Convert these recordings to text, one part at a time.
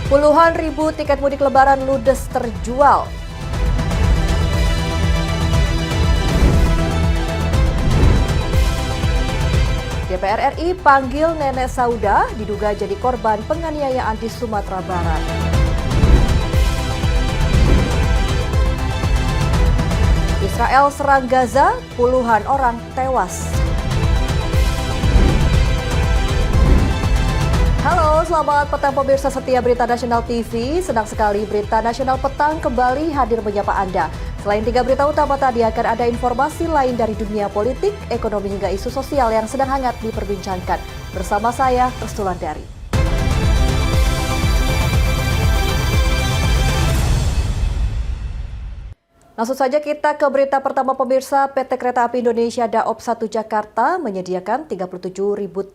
Puluhan ribu tiket mudik lebaran ludes terjual. DPR RI panggil Nenek Sauda diduga jadi korban penganiayaan di Sumatera Barat. Israel serang Gaza, puluhan orang tewas. Halo, selamat petang pemirsa setia Berita Nasional TV. Senang sekali Berita Nasional Petang kembali hadir menyapa Anda. Selain 3 berita utama tadi, akan ada informasi lain dari dunia politik, ekonomi hingga isu sosial yang sedang hangat diperbincangkan. Bersama saya, Restulandari. Langsung saja kita ke berita pertama pemirsa. PT Kereta Api Indonesia Daop 1 Jakarta menyediakan 37.000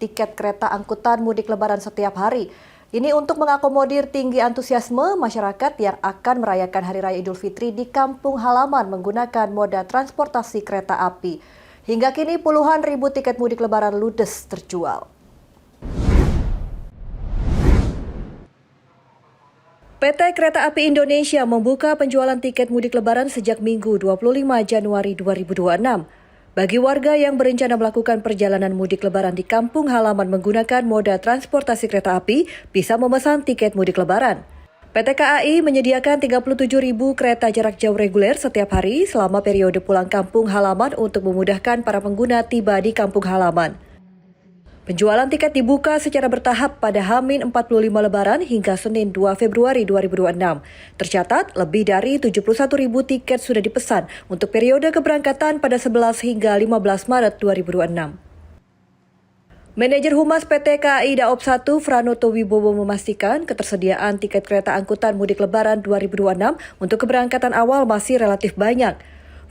tiket kereta angkutan mudik lebaran setiap hari. Ini untuk mengakomodir tinggi antusiasme masyarakat yang akan merayakan Hari Raya Idul Fitri di kampung halaman menggunakan moda transportasi kereta api. Hingga kini puluhan ribu tiket mudik lebaran ludes terjual. PT Kereta Api Indonesia membuka penjualan tiket mudik lebaran sejak Minggu 25 Januari 2026. Bagi warga yang berencana melakukan perjalanan mudik lebaran di kampung halaman menggunakan moda transportasi kereta api, bisa memesan tiket mudik lebaran. PT KAI menyediakan 37.000 kereta jarak jauh reguler setiap hari selama periode pulang kampung halaman untuk memudahkan para pengguna tiba di kampung halaman. Penjualan tiket dibuka secara bertahap pada H-45 Lebaran hingga Senin 2 Februari 2026. Tercatat, lebih dari 71.000 tiket sudah dipesan untuk periode keberangkatan pada 11 hingga 15 Maret 2026. Manajer Humas PT KAI Daop 1 Franoto Wibowo memastikan ketersediaan tiket kereta angkutan mudik Lebaran 2026 untuk keberangkatan awal masih relatif banyak.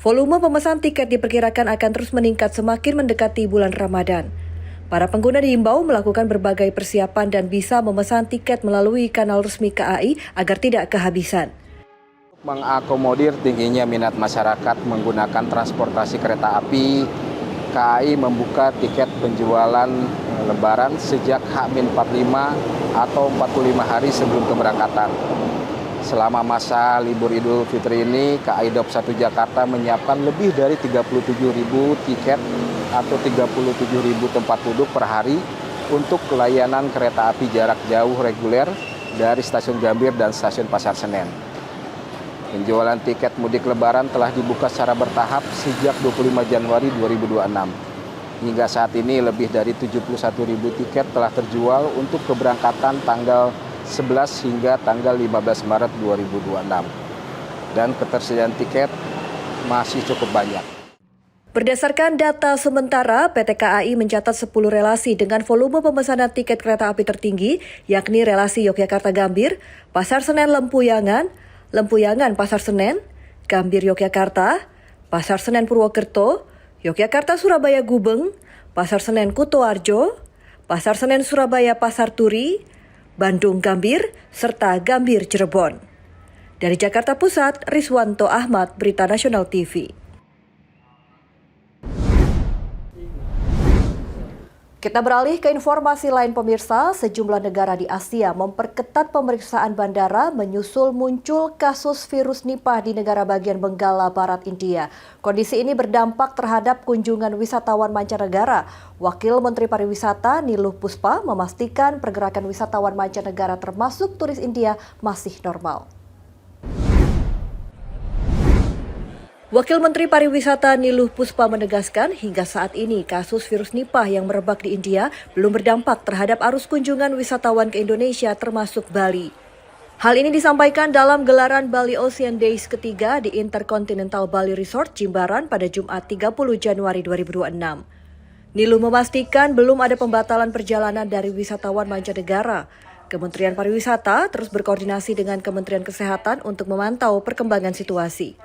Volume pemesan tiket diperkirakan akan terus meningkat semakin mendekati bulan Ramadan. Para pengguna diimbau melakukan berbagai persiapan dan bisa memesan tiket melalui kanal resmi KAI agar tidak kehabisan. Mengakomodir tingginya minat masyarakat menggunakan transportasi kereta api, KAI membuka tiket penjualan Lebaran sejak H-45 atau 45 hari sebelum keberangkatan. Selama masa libur Idul Fitri ini, KAI Daop 1 Jakarta menyiapkan lebih dari 37.000 tiket atau 37.000 tempat duduk per hari untuk layanan kereta api jarak jauh reguler dari Stasiun Gambir dan Stasiun Pasar Senen. Penjualan tiket mudik Lebaran telah dibuka secara bertahap sejak 25 Januari 2026. Hingga saat ini lebih dari 71.000 tiket telah terjual untuk keberangkatan tanggal 11 hingga tanggal 15 Maret 2026. Dan ketersediaan tiket masih cukup banyak. Berdasarkan data sementara, PT KAI mencatat 10 relasi dengan volume pemesanan tiket kereta api tertinggi, yakni relasi Yogyakarta-Gambir, Pasar Senen Lempuyangan, Lempuyangan Pasar Senen, Gambir Yogyakarta, Pasar Senen Purwokerto, Yogyakarta Surabaya Gubeng, Pasar Senen Kutoarjo, Pasar Senen Surabaya Pasar Turi, Bandung Gambir, serta Gambir Cirebon. Dari Jakarta Pusat, Rizwanto Ahmad, Berita Nasional TV. Kita beralih ke informasi lain pemirsa, sejumlah negara di Asia memperketat pemeriksaan bandara menyusul muncul kasus virus Nipah di negara bagian Benggala Barat India. Kondisi ini berdampak terhadap kunjungan wisatawan mancanegara. Wakil Menteri Pariwisata Niluh Puspa memastikan pergerakan wisatawan mancanegara termasuk turis India masih normal. Wakil Menteri Pariwisata Niluh Puspa menegaskan hingga saat ini kasus virus Nipah yang merebak di India belum berdampak terhadap arus kunjungan wisatawan ke Indonesia termasuk Bali. Hal ini disampaikan dalam gelaran Bali Ocean Days ketiga di Intercontinental Bali Resort Jimbaran pada Jumat 30 Januari 2026. Niluh memastikan belum ada pembatalan perjalanan dari wisatawan mancanegara. Kementerian Pariwisata terus berkoordinasi dengan Kementerian Kesehatan untuk memantau perkembangan situasi.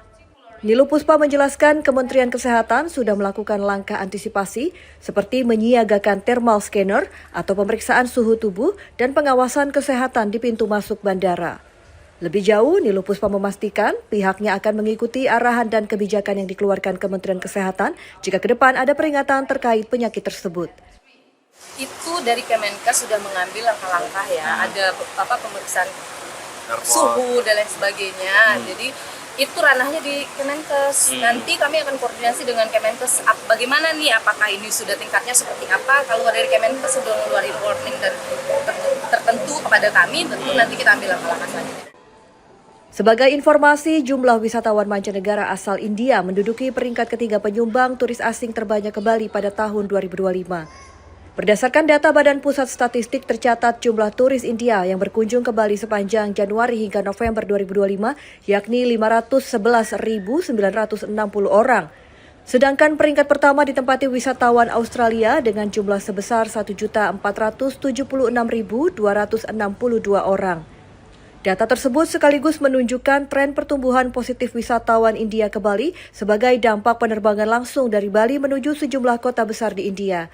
Niluh Puspa menjelaskan Kementerian Kesehatan sudah melakukan langkah antisipasi seperti menyiagakan thermal scanner atau pemeriksaan suhu tubuh dan pengawasan kesehatan di pintu masuk bandara. Lebih jauh, Niluh Puspa memastikan pihaknya akan mengikuti arahan dan kebijakan yang dikeluarkan Kementerian Kesehatan jika ke depan ada peringatan terkait penyakit tersebut. Itu dari Kemenkes sudah mengambil langkah-langkah ya, ada pemeriksaan suhu dan lain sebagainya. Jadi itu ranahnya di Kemenkes. Nanti kami akan koordinasi dengan Kemenkes bagaimana nih, apakah ini sudah tingkatnya seperti apa. Kalau dari Kemenkes sudah ngeluarin warning dan tertentu kepada kami, tentu nanti kita ambil langkah-langkah selanjutnya. Sebagai informasi, jumlah wisatawan mancanegara asal India menduduki peringkat ketiga penyumbang turis asing terbanyak ke Bali pada tahun 2025. Berdasarkan data Badan Pusat Statistik, tercatat jumlah turis India yang berkunjung ke Bali sepanjang Januari hingga November 2025 yakni 511.960 orang. Sedangkan peringkat pertama ditempati wisatawan Australia dengan jumlah sebesar 1.476.262 orang. Data tersebut sekaligus menunjukkan tren pertumbuhan positif wisatawan India ke Bali sebagai dampak penerbangan langsung dari Bali menuju sejumlah kota besar di India.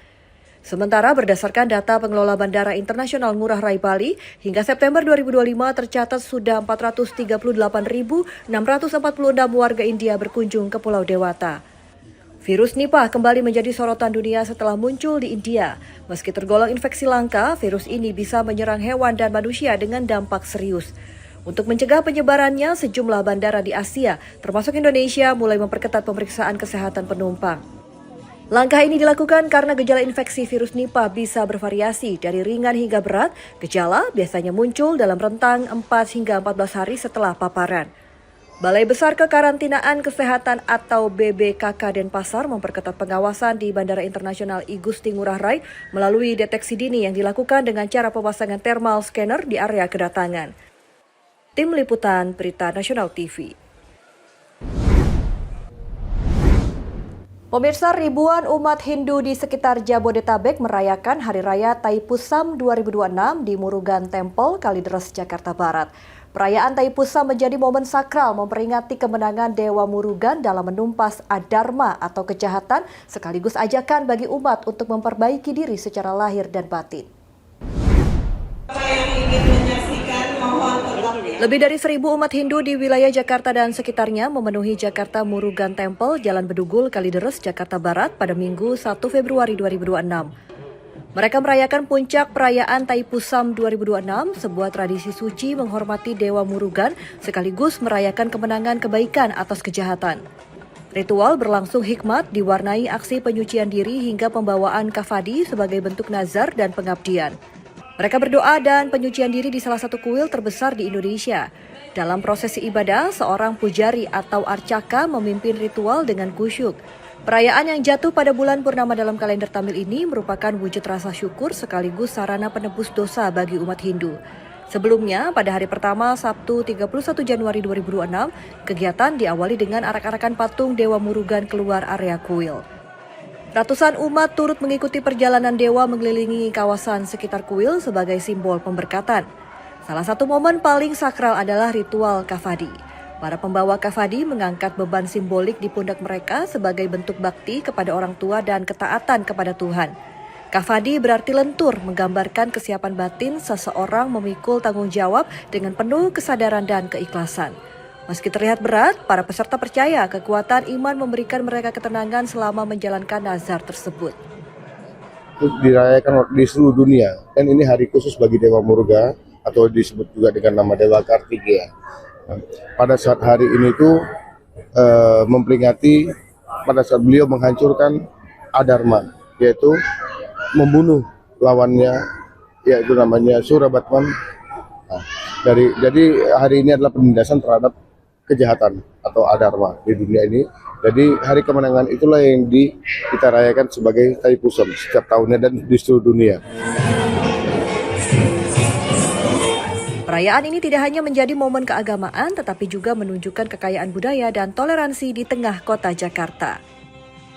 Sementara berdasarkan data pengelola Bandara Internasional Ngurah Rai Bali, hingga September 2025 tercatat sudah 438.646 warga India berkunjung ke Pulau Dewata. Virus Nipah kembali menjadi sorotan dunia setelah muncul di India. Meski tergolong infeksi langka, virus ini bisa menyerang hewan dan manusia dengan dampak serius. Untuk mencegah penyebarannya, sejumlah bandara di Asia, termasuk Indonesia, mulai memperketat pemeriksaan kesehatan penumpang. Langkah ini dilakukan karena gejala infeksi virus Nipah bisa bervariasi dari ringan hingga berat. Gejala biasanya muncul dalam rentang 4 hingga 14 hari setelah paparan. Balai Besar Kekarantinaan Kesehatan atau BBKK Denpasar memperketat pengawasan di Bandara Internasional I Gusti Ngurah Rai melalui deteksi dini yang dilakukan dengan cara pemasangan thermal scanner di area kedatangan. Tim Liputan Berita Nasional TV. Pemirsa, ribuan umat Hindu di sekitar Jabodetabek merayakan Hari Raya Thaipusam 2026 di Murugan Temple, Kalideres, Jakarta Barat. Perayaan Thaipusam menjadi momen sakral memperingati kemenangan Dewa Murugan dalam menumpas adharma atau kejahatan, sekaligus ajakan bagi umat untuk memperbaiki diri secara lahir dan batin. Lebih dari 1.000 umat Hindu di wilayah Jakarta dan sekitarnya memenuhi Jakarta Murugan Temple, Jalan Bedugul, Kalideres, Jakarta Barat pada Minggu 1 Februari 2026. Mereka merayakan puncak perayaan Thaipusam 2026, sebuah tradisi suci menghormati Dewa Murugan sekaligus merayakan kemenangan kebaikan atas kejahatan. Ritual berlangsung hikmat diwarnai aksi penyucian diri hingga pembawaan kafadi sebagai bentuk nazar dan pengabdian. Mereka berdoa dan penyucian diri di salah satu kuil terbesar di Indonesia. Dalam prosesi ibadah, seorang pujari atau arcaka memimpin ritual dengan kusyuk. Perayaan yang jatuh pada bulan purnama dalam kalender Tamil ini merupakan wujud rasa syukur sekaligus sarana penebus dosa bagi umat Hindu. Sebelumnya, pada hari pertama Sabtu 31 Januari 2026, kegiatan diawali dengan arak-arakan patung Dewa Murugan keluar area kuil. Ratusan umat turut mengikuti perjalanan dewa mengelilingi kawasan sekitar kuil sebagai simbol pemberkatan. Salah satu momen paling sakral adalah ritual kafadi. Para pembawa kafadi mengangkat beban simbolik di pundak mereka sebagai bentuk bakti kepada orang tua dan ketaatan kepada Tuhan. Kafadi berarti lentur, menggambarkan kesiapan batin seseorang memikul tanggung jawab dengan penuh kesadaran dan keikhlasan. Meski terlihat berat, para peserta percaya kekuatan iman memberikan mereka ketenangan selama menjalankan nazar tersebut. Dirayakan di seluruh dunia, dan ini hari khusus bagi Dewa Muruga atau disebut juga dengan nama Dewa Kartikeya. Pada saat hari ini tuh memperingati pada saat beliau menghancurkan adharma, yaitu membunuh lawannya, yaitu namanya Surabatman. Jadi hari ini adalah penindasan terhadap kejahatan atau adharma di dunia ini. Jadi hari kemenangan itulah yang kita rayakan sebagai Thaipusam setiap tahunnya dan di seluruh dunia. Perayaan ini tidak hanya menjadi momen keagamaan, tetapi juga menunjukkan kekayaan budaya dan toleransi di tengah kota Jakarta.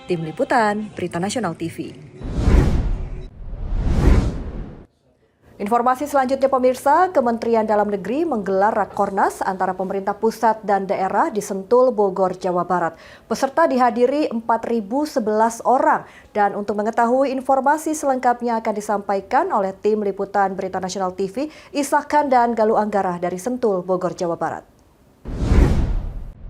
Tim Liputan Berita Nasional TV. Informasi selanjutnya pemirsa, Kementerian Dalam Negeri menggelar Rakornas antara pemerintah pusat dan daerah di Sentul, Bogor, Jawa Barat. Peserta dihadiri 4.011 orang dan untuk mengetahui informasi selengkapnya akan disampaikan oleh tim Liputan Berita Nasional TV, Isahkan dan Galuh Anggara dari Sentul, Bogor, Jawa Barat.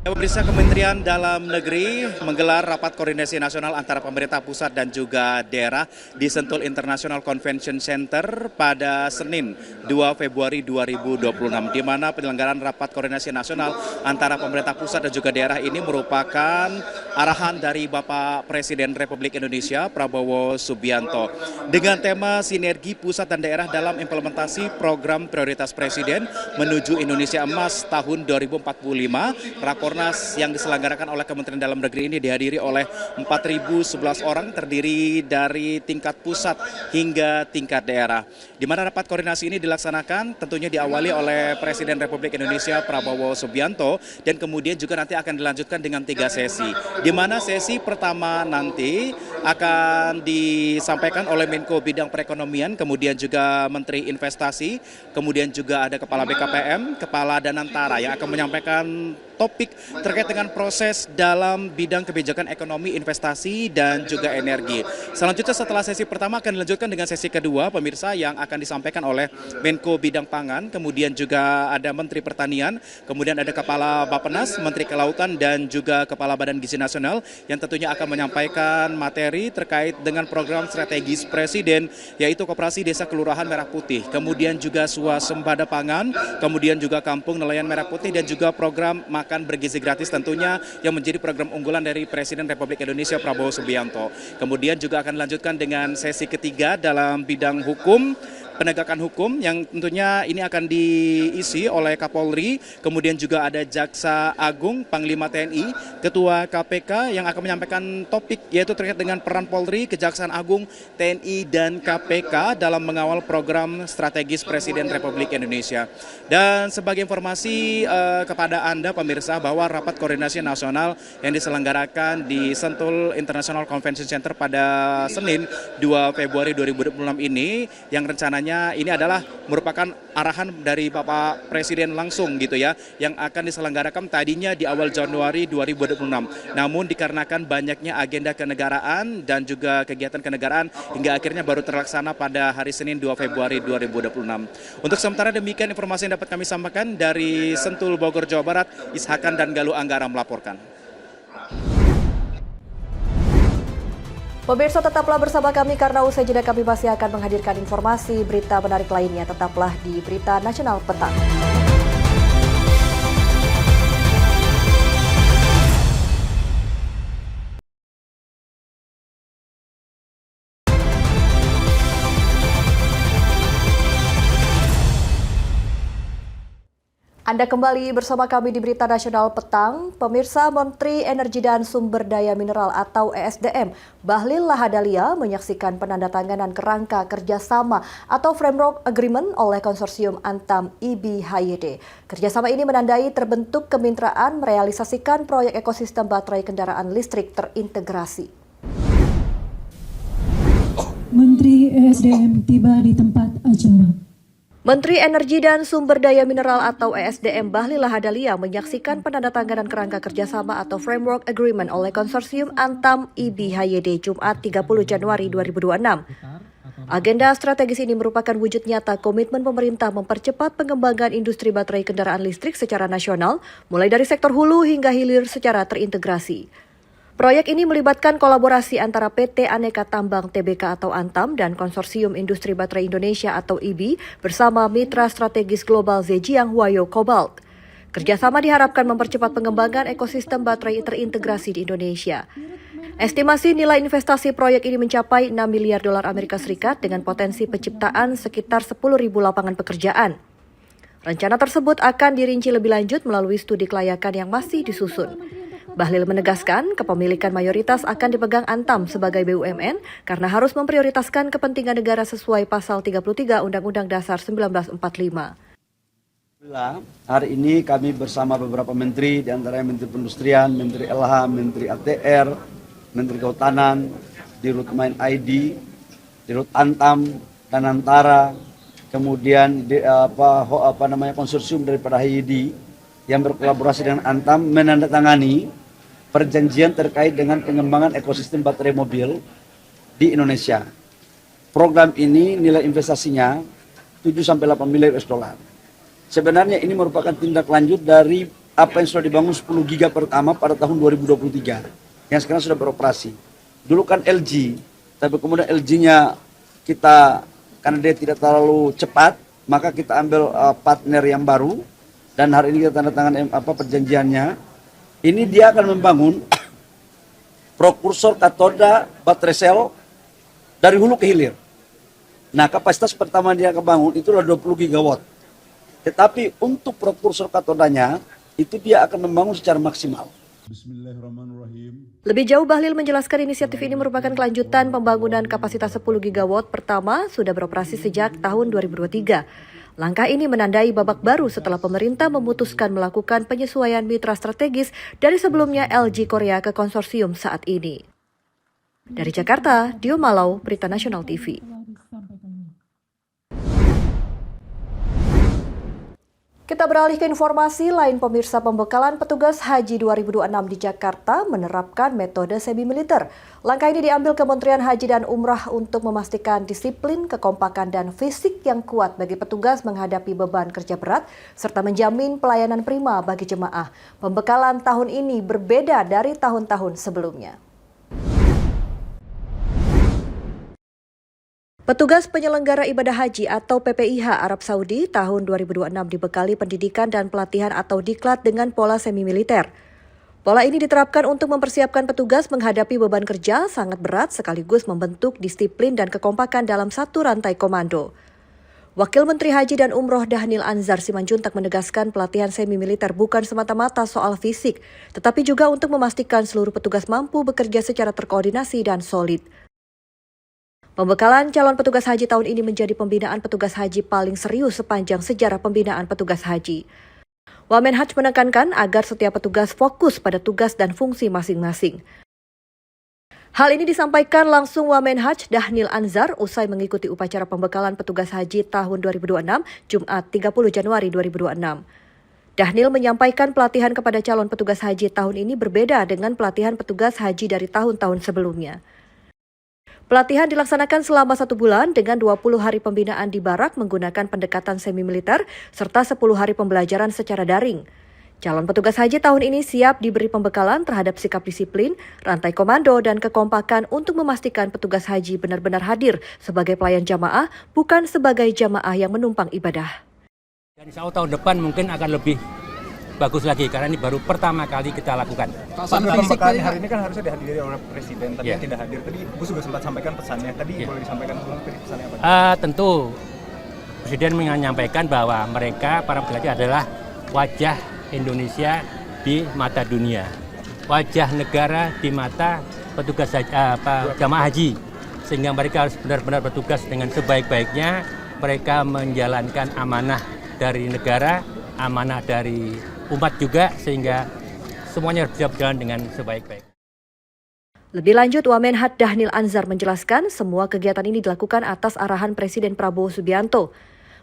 Pemirsa, Kementerian Dalam Negeri menggelar rapat koordinasi nasional antara pemerintah pusat dan juga daerah di Sentul International Convention Center pada Senin 2 Februari 2026, di mana penyelenggaraan rapat koordinasi nasional antara pemerintah pusat dan juga daerah ini merupakan arahan dari Bapak Presiden Republik Indonesia Prabowo Subianto dengan tema sinergi pusat dan daerah dalam implementasi program prioritas Presiden menuju Indonesia Emas tahun 2045. Rakornas yang diselenggarakan oleh Kementerian Dalam Negeri ini dihadiri oleh 4.011 orang, terdiri dari tingkat pusat hingga tingkat daerah. Di mana rapat koordinasi ini dilaksanakan tentunya diawali oleh Presiden Republik Indonesia Prabowo Subianto, dan kemudian juga nanti akan dilanjutkan dengan 3 sesi. Di mana sesi pertama nanti akan disampaikan oleh Menko Bidang Perekonomian, kemudian juga Menteri Investasi, kemudian juga ada Kepala BKPM, Kepala Danantara yang akan menyampaikan topik terkait dengan proses dalam bidang kebijakan ekonomi, investasi, dan juga energi. Selanjutnya setelah sesi pertama akan dilanjutkan dengan sesi kedua, pemirsa, yang akan disampaikan oleh Menko Bidang Pangan, kemudian juga ada Menteri Pertanian, kemudian ada Kepala Bappenas, Menteri Kelautan, dan juga Kepala Badan Gizi Nasional yang tentunya akan menyampaikan materi terkait dengan program strategis Presiden, yaitu Koperasi Desa Kelurahan Merah Putih, kemudian juga swasembada pangan, kemudian juga Kampung Nelayan Merah Putih, dan juga program makan bergizi gratis tentunya yang menjadi program unggulan dari Presiden Republik Indonesia Prabowo Subianto. Kemudian juga akan dilanjutkan dengan sesi ketiga dalam bidang hukum, penegakan hukum, yang tentunya ini akan diisi oleh Kapolri, kemudian juga ada Jaksa Agung, Panglima TNI, Ketua KPK yang akan menyampaikan topik yaitu terkait dengan peran Polri, Kejaksaan Agung, TNI, dan KPK dalam mengawal program strategis Presiden Republik Indonesia. Dan sebagai informasi kepada Anda pemirsa, bahwa rapat koordinasi nasional yang diselenggarakan di Sentul International Convention Center pada Senin 2 Februari 2026 ini, yang rencananya ini adalah merupakan arahan dari Bapak Presiden langsung gitu ya, yang akan diselenggarakan tadinya di awal Januari 2026. Namun dikarenakan banyaknya agenda kenegaraan dan juga kegiatan kenegaraan hingga akhirnya baru terlaksana pada hari Senin 2 Februari 2026. Untuk sementara demikian informasi yang dapat kami sampaikan dari Sentul, Bogor, Jawa Barat. Ishakan dan Galuh Anggara melaporkan. Pemirsa, tetaplah bersama kami karena usai jeda kami masih akan menghadirkan informasi berita menarik lainnya. Tetaplah di Berita Nasional Petang. Anda kembali bersama kami di Berita Nasional Petang. Pemirsa, Menteri Energi dan Sumber Daya Mineral atau ESDM, Bahlil Lahadalia menyaksikan penandatanganan kerangka kerjasama atau Framework Agreement oleh konsorsium Antam IBHYD. Kerjasama ini menandai terbentuk kemitraan merealisasikan proyek ekosistem baterai kendaraan listrik terintegrasi. Menteri ESDM tiba di tempat acara. Menteri Energi dan Sumber Daya Mineral atau ESDM Bahlil Lahadalia menyaksikan penandatanganan kerangka kerjasama atau Framework Agreement oleh konsorsium Antam IBHYD Jumat 30 Januari 2026. Agenda strategis ini merupakan wujud nyata komitmen pemerintah mempercepat pengembangan industri baterai kendaraan listrik secara nasional, mulai dari sektor hulu hingga hilir secara terintegrasi. Proyek ini melibatkan kolaborasi antara PT Aneka Tambang Tbk atau Antam dan Konsorsium Industri Baterai Indonesia atau IBI bersama mitra strategis global Zhejiang Huayo Cobalt. Kerjasama diharapkan mempercepat pengembangan ekosistem baterai terintegrasi di Indonesia. Estimasi nilai investasi proyek ini mencapai 6 miliar dolar Amerika Serikat dengan potensi penciptaan sekitar 10.000 lapangan pekerjaan. Rencana tersebut akan dirinci lebih lanjut melalui studi kelayakan yang masih disusun. Bahlil menegaskan kepemilikan mayoritas akan dipegang Antam sebagai BUMN karena harus memprioritaskan kepentingan negara sesuai pasal 33 Undang-Undang Dasar 1945. Hari ini kami bersama beberapa menteri, di antaranya Menteri Perindustrian, Menteri LH, Menteri ATR, Menteri Kehutanan, Dirut Main ID, Dirut Antam, Danantara, kemudian konsorsium daripada HYD yang berkolaborasi dengan Antam menandatangani perjanjian terkait dengan pengembangan ekosistem baterai mobil di Indonesia. Program ini nilai investasinya 7-8 miliar US dollar. Sebenarnya ini merupakan tindak lanjut dari apa yang sudah dibangun 10 giga pertama pada tahun 2023 yang sekarang sudah beroperasi. Dulu kan LG, tapi kemudian LG-nya kita karena dia tidak terlalu cepat, maka kita ambil partner yang baru dan hari ini kita tanda tangan perjanjiannya. Ini dia akan membangun prokursor katoda baterai sel dari hulu ke hilir. Nah, kapasitas pertama dia akan bangun itu adalah 20 gigawatt. Tetapi untuk prokursor katodanya itu dia akan membangun secara maksimal. Lebih jauh, Bahlil menjelaskan inisiatif ini merupakan kelanjutan pembangunan kapasitas 10 gigawatt pertama sudah beroperasi sejak tahun 2023. Langkah ini menandai babak baru setelah pemerintah memutuskan melakukan penyesuaian mitra strategis dari sebelumnya LG Korea ke konsorsium saat ini. Dari Jakarta, Dio Malau, Berita Nasional TV. Kita beralih ke informasi lain, pemirsa. Pembekalan petugas haji 2026 di Jakarta menerapkan metode semi-militer. Langkah ini diambil Kementerian Haji dan Umrah untuk memastikan disiplin, kekompakan, dan fisik yang kuat bagi petugas menghadapi beban kerja berat, serta menjamin pelayanan prima bagi jemaah. Pembekalan tahun ini berbeda dari tahun-tahun sebelumnya. Petugas penyelenggara ibadah haji atau PPIH Arab Saudi tahun 2026 dibekali pendidikan dan pelatihan atau diklat dengan pola semi-militer. Pola ini diterapkan untuk mempersiapkan petugas menghadapi beban kerja sangat berat sekaligus membentuk disiplin dan kekompakan dalam satu rantai komando. Wakil Menteri Haji dan Umroh Dahnil Anzar Simanjuntak menegaskan pelatihan semi-militer bukan semata-mata soal fisik, tetapi juga untuk memastikan seluruh petugas mampu bekerja secara terkoordinasi dan solid. Pembekalan calon petugas haji tahun ini menjadi pembinaan petugas haji paling serius sepanjang sejarah pembinaan petugas haji. Wamenhaj menekankan agar setiap petugas fokus pada tugas dan fungsi masing-masing. Hal ini disampaikan langsung Wamenhaj Dahnil Anzar usai mengikuti upacara pembekalan petugas haji tahun 2026, Jumat 30 Januari 2026. Dahnil menyampaikan pelatihan kepada calon petugas haji tahun ini berbeda dengan pelatihan petugas haji dari tahun-tahun sebelumnya. Pelatihan dilaksanakan selama 1 bulan dengan 20 hari pembinaan di barak menggunakan pendekatan semi-militer serta 10 hari pembelajaran secara daring. Calon petugas haji tahun ini siap diberi pembekalan terhadap sikap disiplin, rantai komando, dan kekompakan untuk memastikan petugas haji benar-benar hadir sebagai pelayan jamaah, bukan sebagai jamaah yang menumpang ibadah. Dan insya Allah tahun depan mungkin akan lebih bagus lagi karena ini baru pertama kali kita lakukan. Pembekalan hari ini kan harusnya dihadiri oleh Presiden, tapi tidak hadir. Tadi Ibu juga sempat sampaikan pesannya. Tadi boleh disampaikan ulang pesannya apa? Tentu Presiden menyampaikan bahwa mereka para petugas adalah wajah Indonesia di mata dunia, wajah negara di mata petugas jamaah haji, sehingga mereka harus benar-benar bertugas dengan sebaik-baiknya. Mereka menjalankan amanah dari negara, amanah dari umat juga, sehingga semuanya bisa berjalan dengan sebaik-baik. Lebih lanjut, Wamenhaj Dahnil Anzar menjelaskan semua kegiatan ini dilakukan atas arahan Presiden Prabowo Subianto.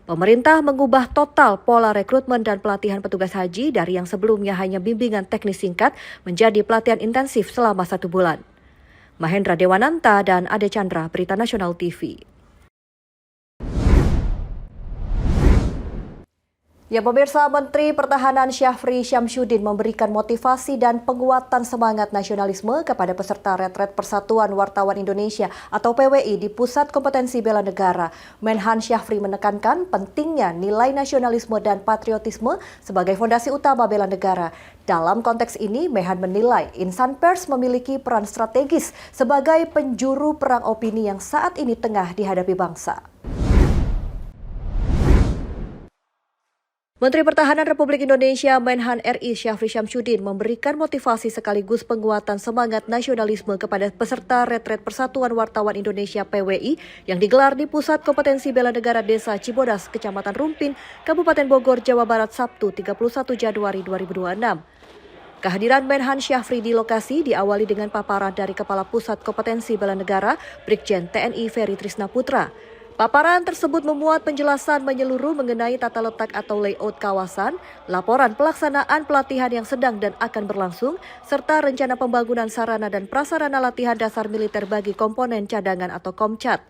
Pemerintah mengubah total pola rekrutmen dan pelatihan petugas haji dari yang sebelumnya hanya bimbingan teknis singkat menjadi pelatihan intensif selama 1 bulan. Mahendra Dewananta dan Ade Chandra, Berita Nasional TV. Ya pemirsa, Menteri Pertahanan Syafri Syamsuddin memberikan motivasi dan penguatan semangat nasionalisme kepada peserta Retret Persatuan Wartawan Indonesia atau PWI di Pusat Kompetensi Bela Negara. Menhan Syafri menekankan pentingnya nilai nasionalisme dan patriotisme sebagai fondasi utama bela negara. Dalam konteks ini, Menhan menilai insan pers memiliki peran strategis sebagai penjuru perang opini yang saat ini tengah dihadapi bangsa. Menteri Pertahanan Republik Indonesia Menhan RI Syafri Syamsuddin memberikan motivasi sekaligus penguatan semangat nasionalisme kepada peserta Retret Persatuan Wartawan Indonesia PWI yang digelar di Pusat Kompetensi Bela Negara Desa Cibodas, Kecamatan Rumpin, Kabupaten Bogor, Jawa Barat, Sabtu 31 Januari 2026. Kehadiran Menhan Syafri di lokasi diawali dengan paparan dari Kepala Pusat Kompetensi Bela Negara, Brigjen TNI Ferry Trisna Putra. Paparan tersebut memuat penjelasan menyeluruh mengenai tata letak atau layout kawasan, laporan pelaksanaan pelatihan yang sedang dan akan berlangsung, serta rencana pembangunan sarana dan prasarana latihan dasar militer bagi komponen cadangan atau Komcat.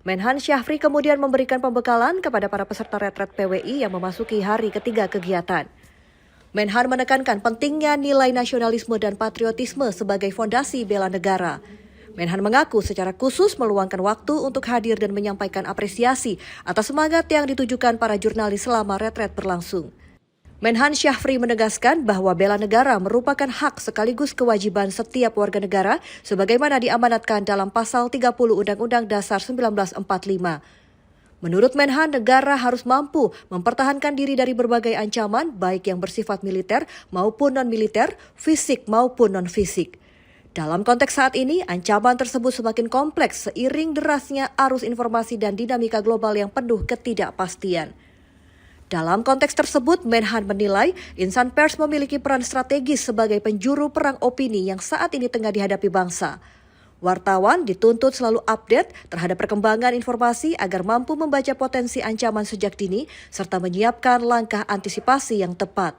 Menhan Syafri kemudian memberikan pembekalan kepada para peserta retret PWI yang memasuki hari ketiga kegiatan. Menhan menekankan pentingnya nilai nasionalisme dan patriotisme sebagai fondasi bela negara. Menhan mengaku secara khusus meluangkan waktu untuk hadir dan menyampaikan apresiasi atas semangat yang ditujukan para jurnalis selama retret berlangsung. Menhan Syafri menegaskan bahwa bela negara merupakan hak sekaligus kewajiban setiap warga negara sebagaimana diamanatkan dalam pasal 30 Undang-Undang Dasar 1945. Menurut Menhan, negara harus mampu mempertahankan diri dari berbagai ancaman baik yang bersifat militer maupun non-militer, fisik maupun non-fisik. Dalam konteks saat ini, ancaman tersebut semakin kompleks seiring derasnya arus informasi dan dinamika global yang penuh ketidakpastian. Dalam konteks tersebut, Menhan menilai insan pers memiliki peran strategis sebagai penjuru perang opini yang saat ini tengah dihadapi bangsa. Wartawan dituntut selalu update terhadap perkembangan informasi agar mampu membaca potensi ancaman sejak dini serta menyiapkan langkah antisipasi yang tepat.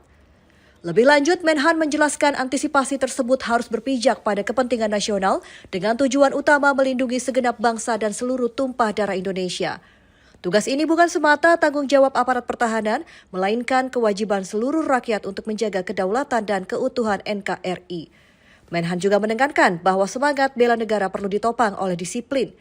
Lebih lanjut, Menhan menjelaskan antisipasi tersebut harus berpijak pada kepentingan nasional dengan tujuan utama melindungi segenap bangsa dan seluruh tumpah darah Indonesia. Tugas ini bukan semata tanggung jawab aparat pertahanan, melainkan kewajiban seluruh rakyat untuk menjaga kedaulatan dan keutuhan NKRI. Menhan juga menekankan bahwa semangat bela negara perlu ditopang oleh disiplin.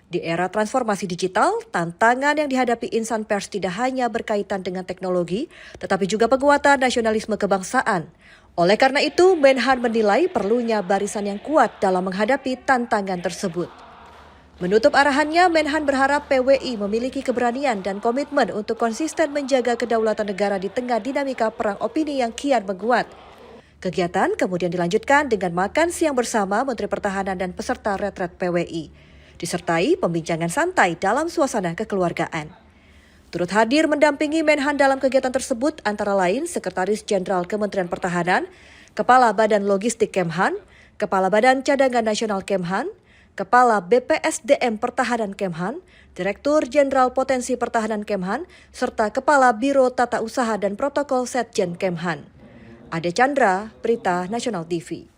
Di era transformasi digital, tantangan yang dihadapi insan pers tidak hanya berkaitan dengan teknologi, tetapi juga penguatan nasionalisme kebangsaan. Oleh karena itu, Menhan menilai perlunya barisan yang kuat dalam menghadapi tantangan tersebut. Menutup arahannya, Menhan berharap PWI memiliki keberanian dan komitmen untuk konsisten menjaga kedaulatan negara di tengah dinamika perang opini yang kian menguat. Kegiatan kemudian dilanjutkan dengan makan siang bersama Menteri Pertahanan dan peserta retret PWI, disertai pembincangan santai dalam suasana kekeluargaan. Turut hadir mendampingi Menhan dalam kegiatan tersebut antara lain Sekretaris Jenderal Kementerian Pertahanan, Kepala Badan Logistik Kemhan, Kepala Badan Cadangan Nasional Kemhan, Kepala BPSDM Pertahanan Kemhan, Direktur Jenderal Potensi Pertahanan Kemhan, serta Kepala Biro Tata Usaha dan Protokol Setjen Kemhan. Ade Chandra, Berita Nasional TV.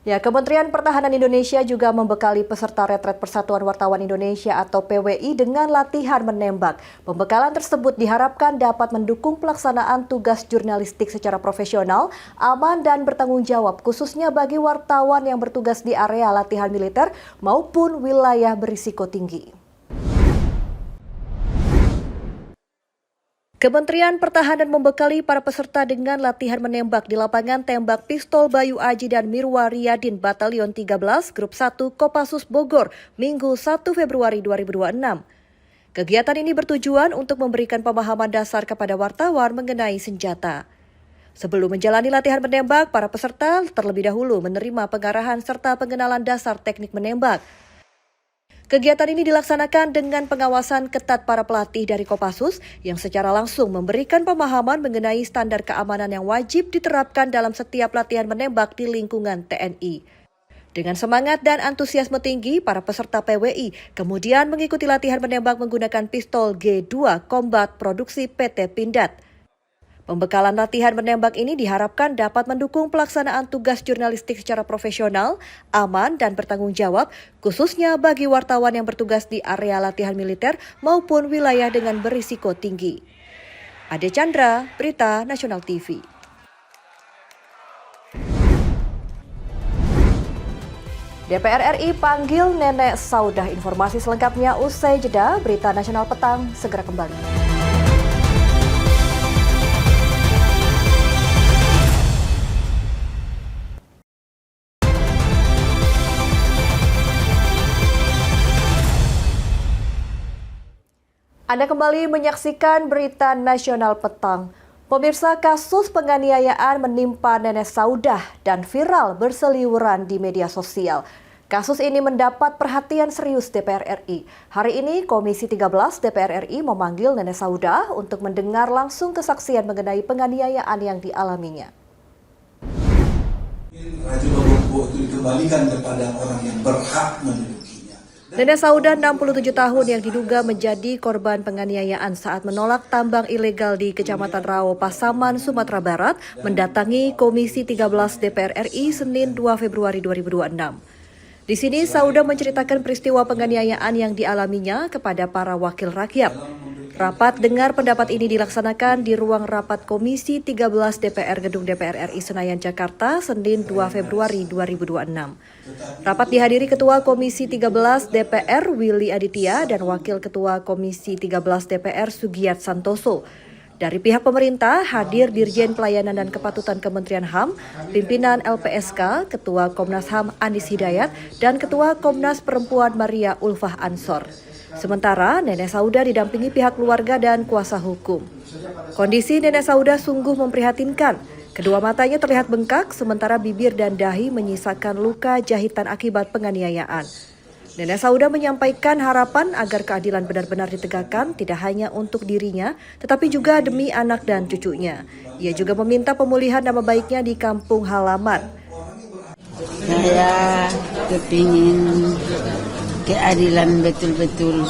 Ya, Kementerian Pertahanan Indonesia juga membekali peserta retret Persatuan Wartawan Indonesia atau PWI dengan latihan menembak. Pembekalan tersebut diharapkan dapat mendukung pelaksanaan tugas jurnalistik secara profesional, aman dan bertanggung jawab, khususnya bagi wartawan yang bertugas di area latihan militer maupun wilayah berisiko tinggi. Kementerian Pertahanan membekali para peserta dengan latihan menembak di lapangan tembak pistol Bayu Aji dan Mirwa Riyadin Batalion 13 Grup 1 Kopassus Bogor, Minggu 1 Februari 2026. Kegiatan ini bertujuan untuk memberikan pemahaman dasar kepada wartawan mengenai senjata. Sebelum menjalani latihan menembak, para peserta terlebih dahulu menerima pengarahan serta pengenalan dasar teknik menembak. Kegiatan ini dilaksanakan dengan pengawasan ketat para pelatih dari Kopassus yang secara langsung memberikan pemahaman mengenai standar keamanan yang wajib diterapkan dalam setiap latihan menembak di lingkungan TNI. Dengan semangat dan antusiasme tinggi, para peserta PWI kemudian mengikuti latihan menembak menggunakan pistol G2 Combat produksi PT Pindad. Pembekalan latihan menembak ini diharapkan dapat mendukung pelaksanaan tugas jurnalistik secara profesional, aman, dan bertanggung jawab, khususnya bagi wartawan yang bertugas di area latihan militer maupun wilayah dengan berisiko tinggi. Ade Chandra, Berita Nasional TV. DPR RI panggil Nenek Saudah. Informasi selengkapnya usai jeda. Berita Nasional Petang segera kembali. Anda kembali menyaksikan Berita Nasional Petang. Pemirsa, kasus penganiayaan menimpa Nenek Saudah dan viral berseliweran di media sosial. Kasus ini mendapat perhatian serius DPR RI. Hari ini Komisi 13 DPR RI memanggil Nenek Saudah untuk mendengar langsung kesaksian mengenai penganiayaan yang dialaminya. Raja Bogor itu dikembalikan kepada orang yang berhak mendudukinya. Nenek Saudah 67 tahun yang diduga menjadi korban penganiayaan saat menolak tambang ilegal di Kecamatan Rao, Pasaman, Sumatera Barat, mendatangi Komisi 13 DPR RI Senin 2 Februari 2026. Di sini Saudah menceritakan peristiwa penganiayaan yang dialaminya kepada para wakil rakyat. Rapat dengar pendapat ini dilaksanakan di ruang rapat Komisi 13 DPR Gedung DPR RI Senayan, Jakarta, Senin 2 Februari 2026. Rapat dihadiri Ketua Komisi 13 DPR Willy Aditya dan Wakil Ketua Komisi 13 DPR Sugiyat Santoso. Dari pihak pemerintah, hadir Dirjen Pelayanan dan Kepatutan Kementerian HAM, pimpinan LPSK, Ketua Komnas HAM Anis Hidayat, dan Ketua Komnas Perempuan Maria Ulfah Ansor. Sementara, Nenek Sauda didampingi pihak keluarga dan kuasa hukum. Kondisi Nenek Sauda sungguh memprihatinkan. Kedua matanya terlihat bengkak, sementara bibir dan dahi menyisakan luka jahitan akibat penganiayaan. Nenek Sauda menyampaikan harapan agar keadilan benar-benar ditegakkan tidak hanya untuk dirinya, tetapi juga demi anak dan cucunya. Ia juga meminta pemulihan nama baiknya di kampung halaman. Saya kepingin keadilan betul-betul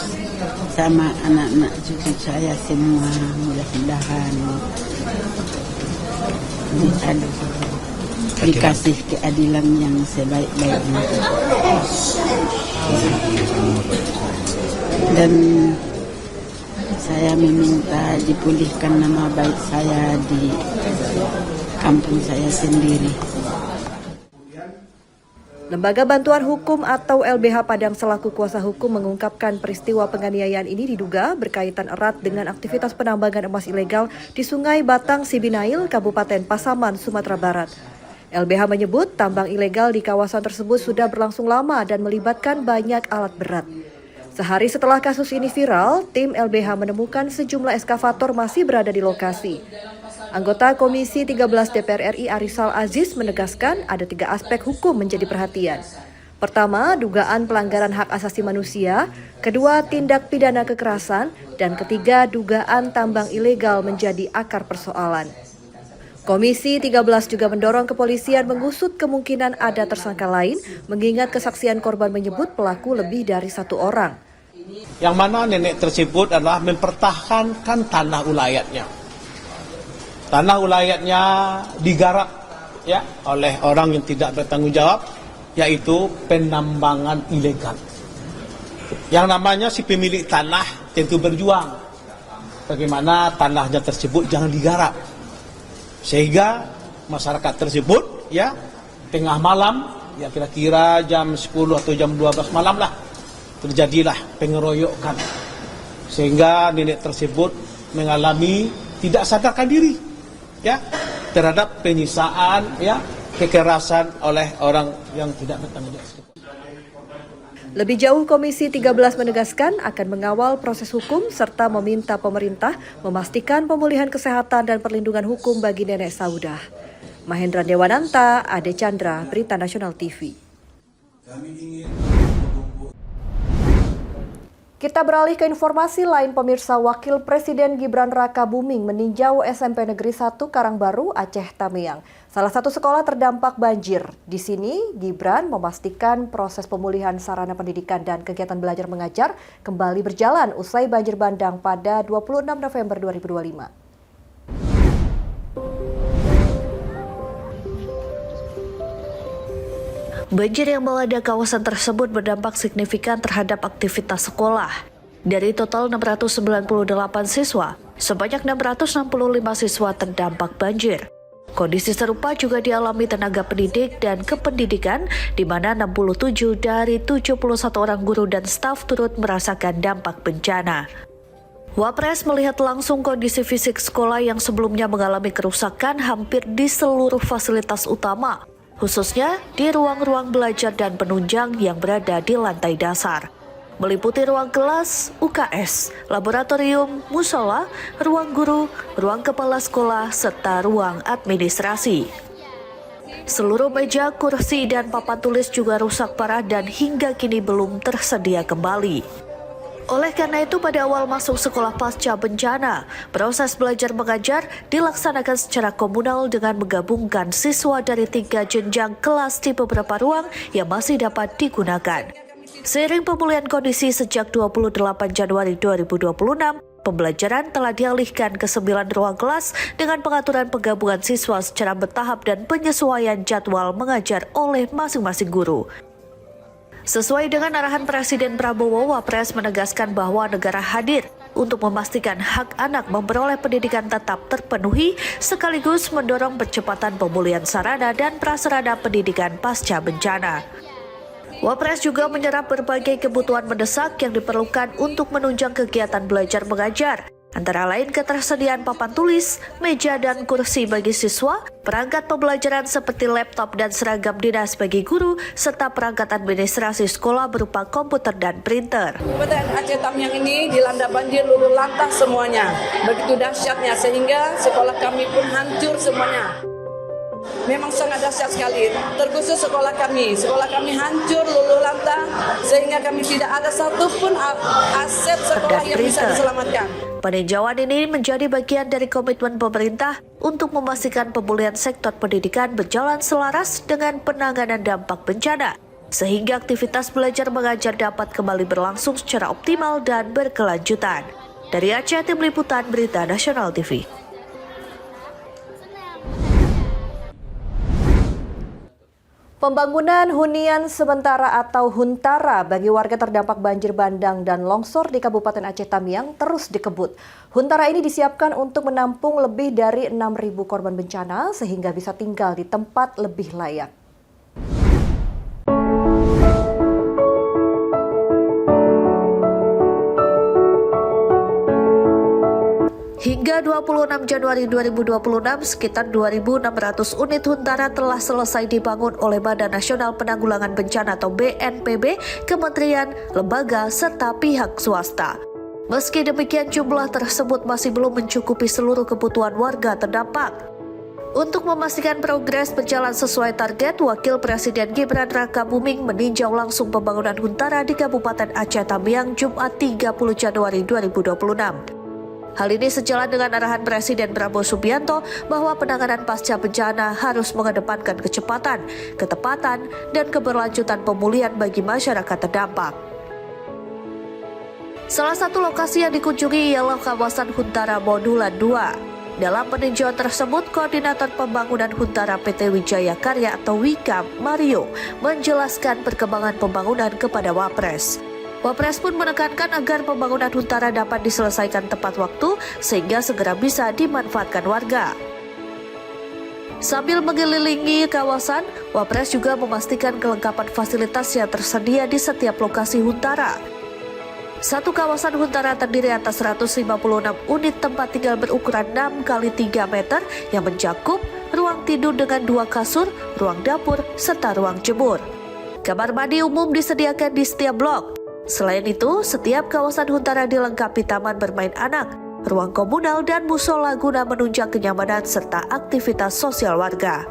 sama anak-anak cucu saya semua, mudah-mudahan dikasih keadilan yang sebaik-baiknya. Dan saya meminta dipulihkan nama baik saya di kampung saya sendiri. Lembaga Bantuan Hukum atau LBH Padang selaku kuasa hukum mengungkapkan peristiwa penganiayaan ini diduga berkaitan erat dengan aktivitas penambangan emas ilegal di Sungai Batang Sibinail, Kabupaten Pasaman, Sumatera Barat. LBH menyebut tambang ilegal di kawasan tersebut sudah berlangsung lama dan melibatkan banyak alat berat. Sehari setelah kasus ini viral, tim LBH menemukan sejumlah eskavator masih berada di lokasi. Anggota Komisi 13 DPR RI Arisal Aziz menegaskan ada 3 aspek hukum menjadi perhatian. Pertama, dugaan pelanggaran hak asasi manusia, kedua, tindak pidana kekerasan, dan ketiga, dugaan tambang ilegal menjadi akar persoalan. Komisi 13 juga mendorong kepolisian mengusut kemungkinan ada tersangka lain, mengingat kesaksian korban menyebut pelaku lebih dari 1 orang. Yang mana nenek tersebut adalah mempertahankan tanah ulayatnya. Tanah ulayatnya digarap ya oleh orang yang tidak bertanggung jawab, yaitu penambangan ilegal. Yang namanya si pemilik tanah tentu berjuang bagaimana tanahnya tersebut jangan digarap, sehingga masyarakat tersebut ya tengah malam ya kira-kira jam 10 atau jam 12 malam lah terjadilah pengeroyokan, sehingga nenek tersebut mengalami tidak sadarkan diri ya terhadap penyiksaan ya kekerasan oleh orang yang tidak bertanggung jawab. Lebih jauh, Komisi 13 menegaskan akan mengawal proses hukum serta meminta pemerintah memastikan pemulihan kesehatan dan perlindungan hukum bagi Nenek Saudah. Mahendra Dewananta, Ade Chandra, Berita Nasional TV. Kita beralih ke informasi lain, pemirsa. Wakil Presiden Gibran Rakabuming meninjau SMP Negeri 1 Karangbaru, Aceh Tamiang. Salah satu sekolah terdampak banjir. Di sini, Gibran memastikan proses pemulihan sarana pendidikan dan kegiatan belajar mengajar kembali berjalan usai banjir bandang pada 26 November 2025. Banjir yang melanda kawasan tersebut berdampak signifikan terhadap aktivitas sekolah. Dari total 698 siswa, sebanyak 665 siswa terdampak banjir. Kondisi serupa juga dialami tenaga pendidik dan kependidikan, di mana 67 dari 71 orang guru dan staf turut merasakan dampak bencana. Wapres melihat langsung kondisi fisik sekolah yang sebelumnya mengalami kerusakan hampir di seluruh fasilitas utama, khususnya di ruang-ruang belajar dan penunjang yang berada di lantai dasar, meliputi ruang kelas, UKS, laboratorium, musola, ruang guru, ruang kepala sekolah, serta ruang administrasi. Seluruh meja, kursi, dan papan tulis juga rusak parah dan hingga kini belum tersedia kembali. Oleh karena itu, pada awal masuk sekolah pasca bencana, proses belajar mengajar dilaksanakan secara komunal dengan menggabungkan siswa dari 3 jenjang kelas di beberapa ruang yang masih dapat digunakan. Seiring pemulihan kondisi sejak 28 Januari 2026, pembelajaran telah dialihkan ke 9 ruang kelas dengan pengaturan penggabungan siswa secara bertahap dan penyesuaian jadwal mengajar oleh masing-masing guru. Sesuai dengan arahan Presiden Prabowo, Wapres menegaskan bahwa negara hadir untuk memastikan hak anak memperoleh pendidikan tetap terpenuhi, sekaligus mendorong percepatan pemulihan sarana dan prasarana pendidikan pasca bencana. Wapres juga menyerap berbagai kebutuhan mendesak yang diperlukan untuk menunjang kegiatan belajar mengajar, antara lain ketersediaan papan tulis, meja dan kursi bagi siswa, perangkat pembelajaran seperti laptop dan seragam dinas bagi guru, serta perangkat administrasi sekolah berupa komputer dan printer. Kabupaten Aceh Tamiang ini dilanda banjir luluh lantak semuanya. Begitu dahsyatnya sehingga sekolah kami pun hancur semuanya. Memang sangat dahsyat sekali, terkhusus sekolah kami hancur luluh lantak sehingga kami tidak ada satupun aset sekolah yang bisa diselamatkan. Peninjauan ini menjadi bagian dari komitmen pemerintah untuk memastikan pemulihan sektor pendidikan berjalan selaras dengan penanganan dampak bencana, sehingga aktivitas belajar mengajar dapat kembali berlangsung secara optimal dan berkelanjutan. Dari Aceh, Tim Liputan Berita Nasional TV. Pembangunan hunian sementara atau huntara bagi warga terdampak banjir bandang dan longsor di Kabupaten Aceh Tamiang terus dikebut. Huntara ini disiapkan untuk menampung lebih dari 6.000 korban bencana sehingga bisa tinggal di tempat lebih layak. Hingga 26 Januari 2026, sekitar 2.600 unit huntara telah selesai dibangun oleh Badan Nasional Penanggulangan Bencana atau BNPB, kementerian, lembaga, serta pihak swasta. Meski demikian, jumlah tersebut masih belum mencukupi seluruh kebutuhan warga terdampak. Untuk memastikan progres berjalan sesuai target, Wakil Presiden Gibran Rakabuming meninjau langsung pembangunan huntara di Kabupaten Aceh Tamiang Jumat 30 Januari 2026. Hal ini sejalan dengan arahan Presiden Prabowo Subianto bahwa penanganan pasca bencana harus mengedepankan kecepatan, ketepatan, dan keberlanjutan pemulihan bagi masyarakat terdampak. Salah satu lokasi yang dikunjungi ialah kawasan Huntara Modulan 2. Dalam peninjauan tersebut, Koordinator Pembangunan Huntara PT Wijaya Karya atau WIKAM, Mario, menjelaskan perkembangan pembangunan kepada Wapres. Wapres pun menekankan agar pembangunan huntara dapat diselesaikan tepat waktu sehingga segera bisa dimanfaatkan warga. Sambil mengelilingi kawasan, Wapres juga memastikan kelengkapan fasilitas yang tersedia di setiap lokasi huntara. Satu kawasan huntara terdiri atas 156 unit tempat tinggal berukuran 6 x 3 meter yang mencakup ruang tidur dengan 2 kasur, ruang dapur, serta ruang jemur. Kamar mandi umum disediakan di setiap blok. Selain itu, setiap kawasan huntara dilengkapi taman bermain anak, ruang komunal, dan musola guna menunjang kenyamanan serta aktivitas sosial warga.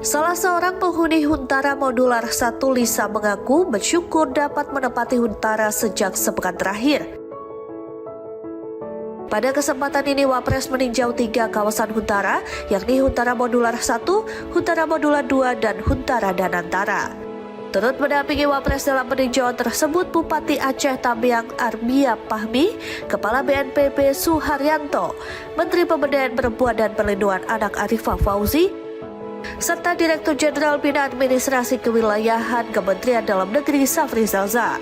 Salah seorang penghuni Huntara Modular 1, Lisa, mengaku bersyukur dapat menempati huntara sejak sepekan terakhir. Pada kesempatan ini, Wapres meninjau 3 kawasan huntara, yakni Huntara Modular 1, Huntara Modular 2, dan Huntara Danantara. Turut mendampingi Wapres dalam peninjauan tersebut Bupati Aceh Tamiang Arbia Pahmi, Kepala BNPB Suharyanto, Menteri Pemberdayaan Perempuan dan Perlindungan Anak Arifah Fauzi, serta Direktur Jenderal Bina Administrasi Kewilayahan Kementerian Dalam Negeri Safri Zalza.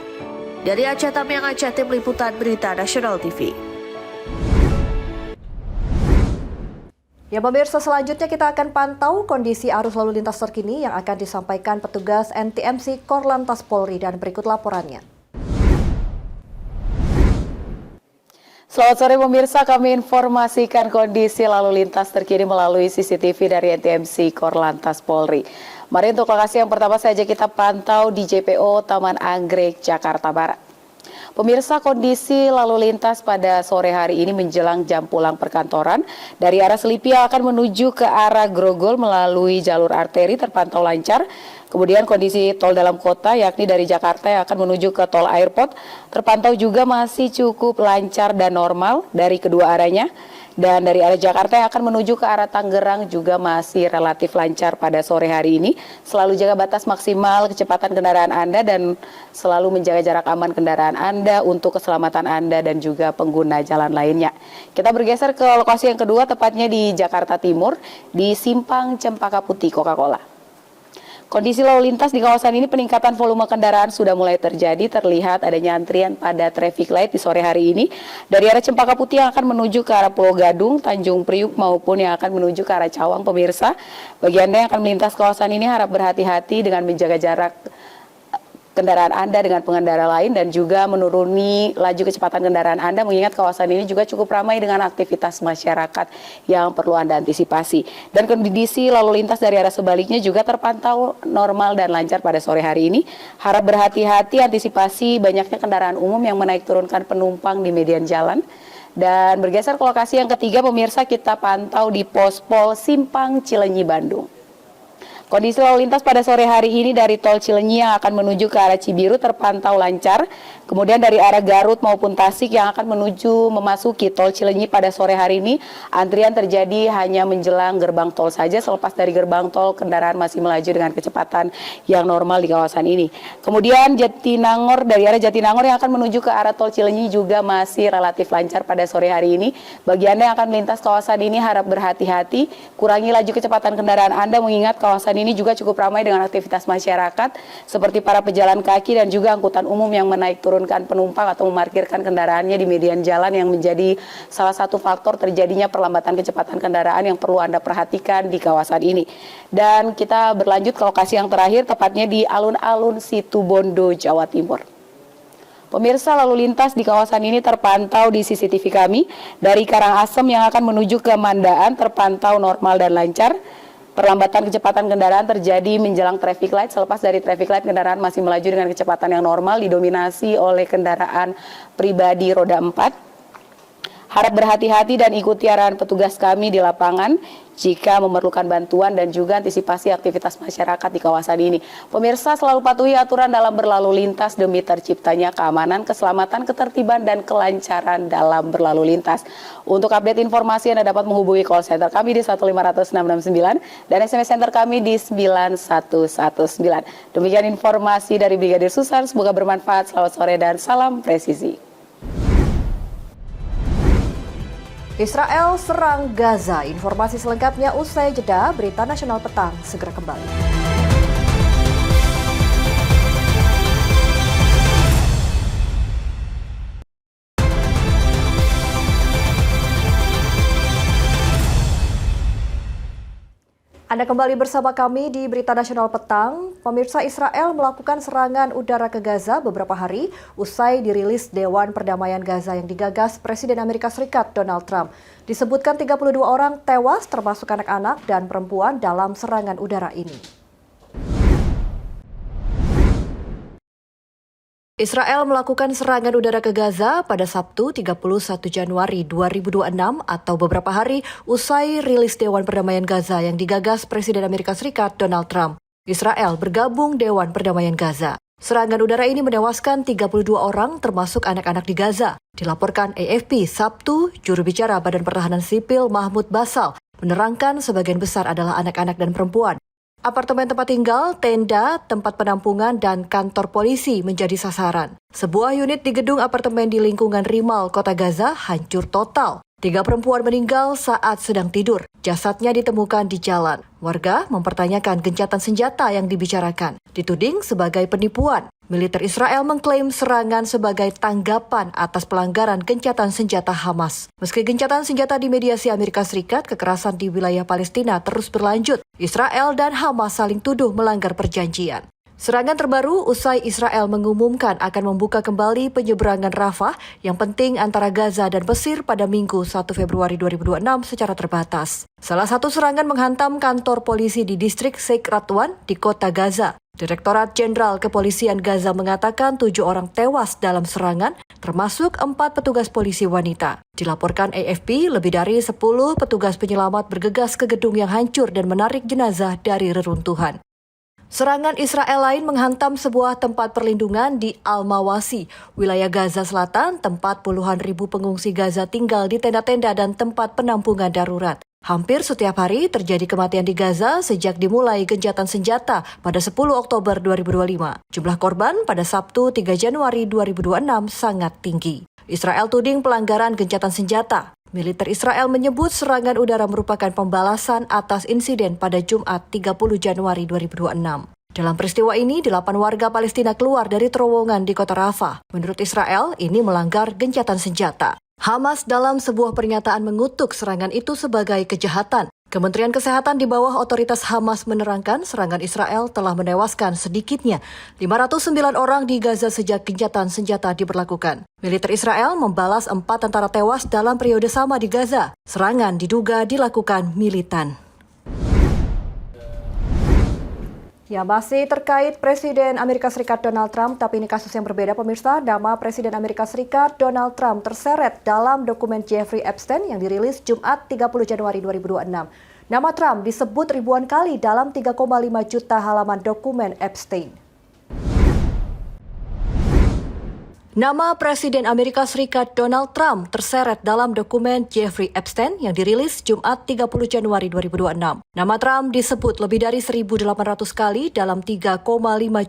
Dari Aceh Tamiang, Aceh, Tim Liputan Berita Nasional TV. Ya pemirsa, selanjutnya kita akan pantau kondisi arus lalu lintas terkini yang akan disampaikan petugas NTMC Korlantas Polri dan berikut laporannya. Selamat sore pemirsa, kami informasikan kondisi lalu lintas terkini melalui CCTV dari NTMC Korlantas Polri. Mari untuk lokasi yang pertama saja kita pantau di JPO Taman Anggrek, Jakarta Barat. Pemirsa, kondisi lalu lintas pada sore hari ini menjelang jam pulang perkantoran dari arah Selipi akan menuju ke arah Grogol melalui jalur arteri terpantau lancar. Kemudian kondisi tol dalam kota yakni dari Jakarta yang akan menuju ke tol Airport terpantau juga masih cukup lancar dan normal dari kedua arahnya. Dan dari arah Jakarta yang akan menuju ke arah Tangerang juga masih relatif lancar pada sore hari ini. Selalu jaga batas maksimal kecepatan kendaraan Anda dan selalu menjaga jarak aman kendaraan Anda untuk keselamatan Anda dan juga pengguna jalan lainnya. Kita bergeser ke lokasi yang kedua, tepatnya di Jakarta Timur, di Simpang Cempaka Putih Coca-Cola. Kondisi lalu lintas di kawasan ini peningkatan volume kendaraan sudah mulai terjadi, terlihat adanya antrian pada traffic light di sore hari ini dari arah Cempaka Putih yang akan menuju ke arah Pulau Gadung, Tanjung Priuk maupun yang akan menuju ke arah Cawang. Pemirsa, bagi Anda yang akan melintas kawasan ini harap berhati-hati dengan menjaga jarak kendaraan Anda dengan pengendara lain dan juga menuruni laju kecepatan kendaraan Anda, mengingat kawasan ini juga cukup ramai dengan aktivitas masyarakat yang perlu Anda antisipasi. Dan kondisi lalu lintas dari arah sebaliknya juga terpantau normal dan lancar pada sore hari ini. Harap berhati-hati antisipasi banyaknya kendaraan umum yang menaik turunkan penumpang di median jalan. Dan bergeser ke lokasi yang ketiga, pemirsa, kita pantau di pos Pol Simpang Cilenyi, Bandung. Kondisi lalu lintas pada sore hari ini dari tol Cilenyi yang akan menuju ke arah Cibiru terpantau lancar. Kemudian dari arah Garut maupun Tasik yang akan menuju memasuki tol Cilenyi pada sore hari ini, antrian terjadi hanya menjelang gerbang tol saja. Selepas dari gerbang tol, kendaraan masih melaju dengan kecepatan yang normal di kawasan ini. Kemudian Jatinangor, dari arah Jatinangor yang akan menuju ke arah tol Cilenyi juga masih relatif lancar pada sore hari ini. Bagi Anda yang akan melintas kawasan ini harap berhati-hati, kurangi laju kecepatan kendaraan Anda, mengingat kawasan ini juga cukup ramai dengan aktivitas masyarakat seperti para pejalan kaki dan juga angkutan umum yang menaik turunkan penumpang atau memarkirkan kendaraannya di median jalan, yang menjadi salah satu faktor terjadinya perlambatan kecepatan kendaraan yang perlu Anda perhatikan di kawasan ini. Dan kita berlanjut ke lokasi yang terakhir, tepatnya di alun-alun Situbondo, Jawa Timur. Pemirsa, lalu lintas di kawasan ini terpantau di CCTV kami. Dari Karangasem yang akan menuju ke Mandaan terpantau normal dan lancar. Perlambatan kecepatan kendaraan terjadi menjelang traffic light. Selepas dari traffic light, kendaraan masih melaju dengan kecepatan yang normal, didominasi oleh kendaraan pribadi roda 4. Harap berhati-hati dan ikuti arahan petugas kami di lapangan jika memerlukan bantuan dan juga antisipasi aktivitas masyarakat di kawasan ini. Pemirsa, selalu patuhi aturan dalam berlalu lintas demi terciptanya keamanan, keselamatan, ketertiban, dan kelancaran dalam berlalu lintas. Untuk update informasi Anda dapat menghubungi call center kami di 1500669 dan SMS center kami di 9119. Demikian informasi dari Brigadir Susan, semoga bermanfaat. Selamat sore dan salam presisi. Israel serang Gaza. Informasi selengkapnya usai jeda. Berita Nasional Petang segera kembali. Anda kembali bersama kami di Berita Nasional Petang. Pemirsa, Israel melakukan serangan udara ke Gaza beberapa hari usai dirilis Dewan Perdamaian Gaza yang digagas Presiden Amerika Serikat Donald Trump. Disebutkan 32 orang tewas termasuk anak-anak dan perempuan dalam serangan udara ini. Israel melakukan serangan udara ke Gaza pada Sabtu 31 Januari 2026 atau beberapa hari usai rilis Dewan Perdamaian Gaza yang digagas Presiden Amerika Serikat Donald Trump. Israel bergabung Dewan Perdamaian Gaza. Serangan udara ini menewaskan 32 orang termasuk anak-anak di Gaza. Dilaporkan AFP Sabtu, juru bicara Badan Pertahanan Sipil Mahmud Basal menerangkan sebagian besar adalah anak-anak dan perempuan. Apartemen tempat tinggal, tenda, tempat penampungan, dan kantor polisi menjadi sasaran. Sebuah unit di gedung apartemen di lingkungan Rimal, Kota Gaza, hancur total. 3 perempuan meninggal saat sedang tidur. Jasadnya ditemukan di jalan. Warga mempertanyakan gencatan senjata yang dibicarakan. Dituding sebagai penipuan. Militer Israel mengklaim serangan sebagai tanggapan atas pelanggaran gencatan senjata Hamas. Meski gencatan senjata dimediasi Amerika Serikat, kekerasan di wilayah Palestina terus berlanjut. Israel dan Hamas saling tuduh melanggar perjanjian. Serangan terbaru usai Israel mengumumkan akan membuka kembali penyeberangan Rafah yang penting antara Gaza dan Mesir pada Minggu 1 Februari 2026 secara terbatas. Salah satu serangan menghantam kantor polisi di distrik Sheikh Radwan di kota Gaza. Direktorat Jenderal Kepolisian Gaza mengatakan 7 orang tewas dalam serangan, termasuk 4 petugas polisi wanita. Dilaporkan AFP, lebih dari 10 petugas penyelamat bergegas ke gedung yang hancur dan menarik jenazah dari reruntuhan. Serangan Israel lain menghantam sebuah tempat perlindungan di Al-Mawasi, wilayah Gaza Selatan, tempat puluhan ribu pengungsi Gaza tinggal di tenda-tenda dan tempat penampungan darurat. Hampir setiap hari terjadi kematian di Gaza sejak dimulai gencatan senjata pada 10 Oktober 2025. Jumlah korban pada Sabtu 3 Januari 2026 sangat tinggi. Israel tuding pelanggaran gencatan senjata. Militer Israel menyebut serangan udara merupakan pembalasan atas insiden pada Jumat 30 Januari 2026. Dalam peristiwa ini, 8 warga Palestina keluar dari terowongan di kota Rafah. Menurut Israel, ini melanggar gencatan senjata. Hamas dalam sebuah pernyataan mengutuk serangan itu sebagai kejahatan. Kementerian Kesehatan di bawah otoritas Hamas menerangkan serangan Israel telah menewaskan sedikitnya 509 orang di Gaza sejak gencatan senjata diberlakukan. Militer Israel membalas 4 tentara tewas dalam periode sama di Gaza. Serangan diduga dilakukan militan. Ya, masih terkait Presiden Amerika Serikat Donald Trump, tapi ini kasus yang berbeda pemirsa. Nama Presiden Amerika Serikat Donald Trump terseret dalam dokumen Jeffrey Epstein yang dirilis Jumat 30 Januari 2026. Nama Trump disebut ribuan kali dalam 3,5 juta halaman dokumen Epstein. Nama Presiden Amerika Serikat Donald Trump terseret dalam dokumen Jeffrey Epstein yang dirilis Jumat 30 Januari 2026. Nama Trump disebut lebih dari 1.800 kali dalam 3,5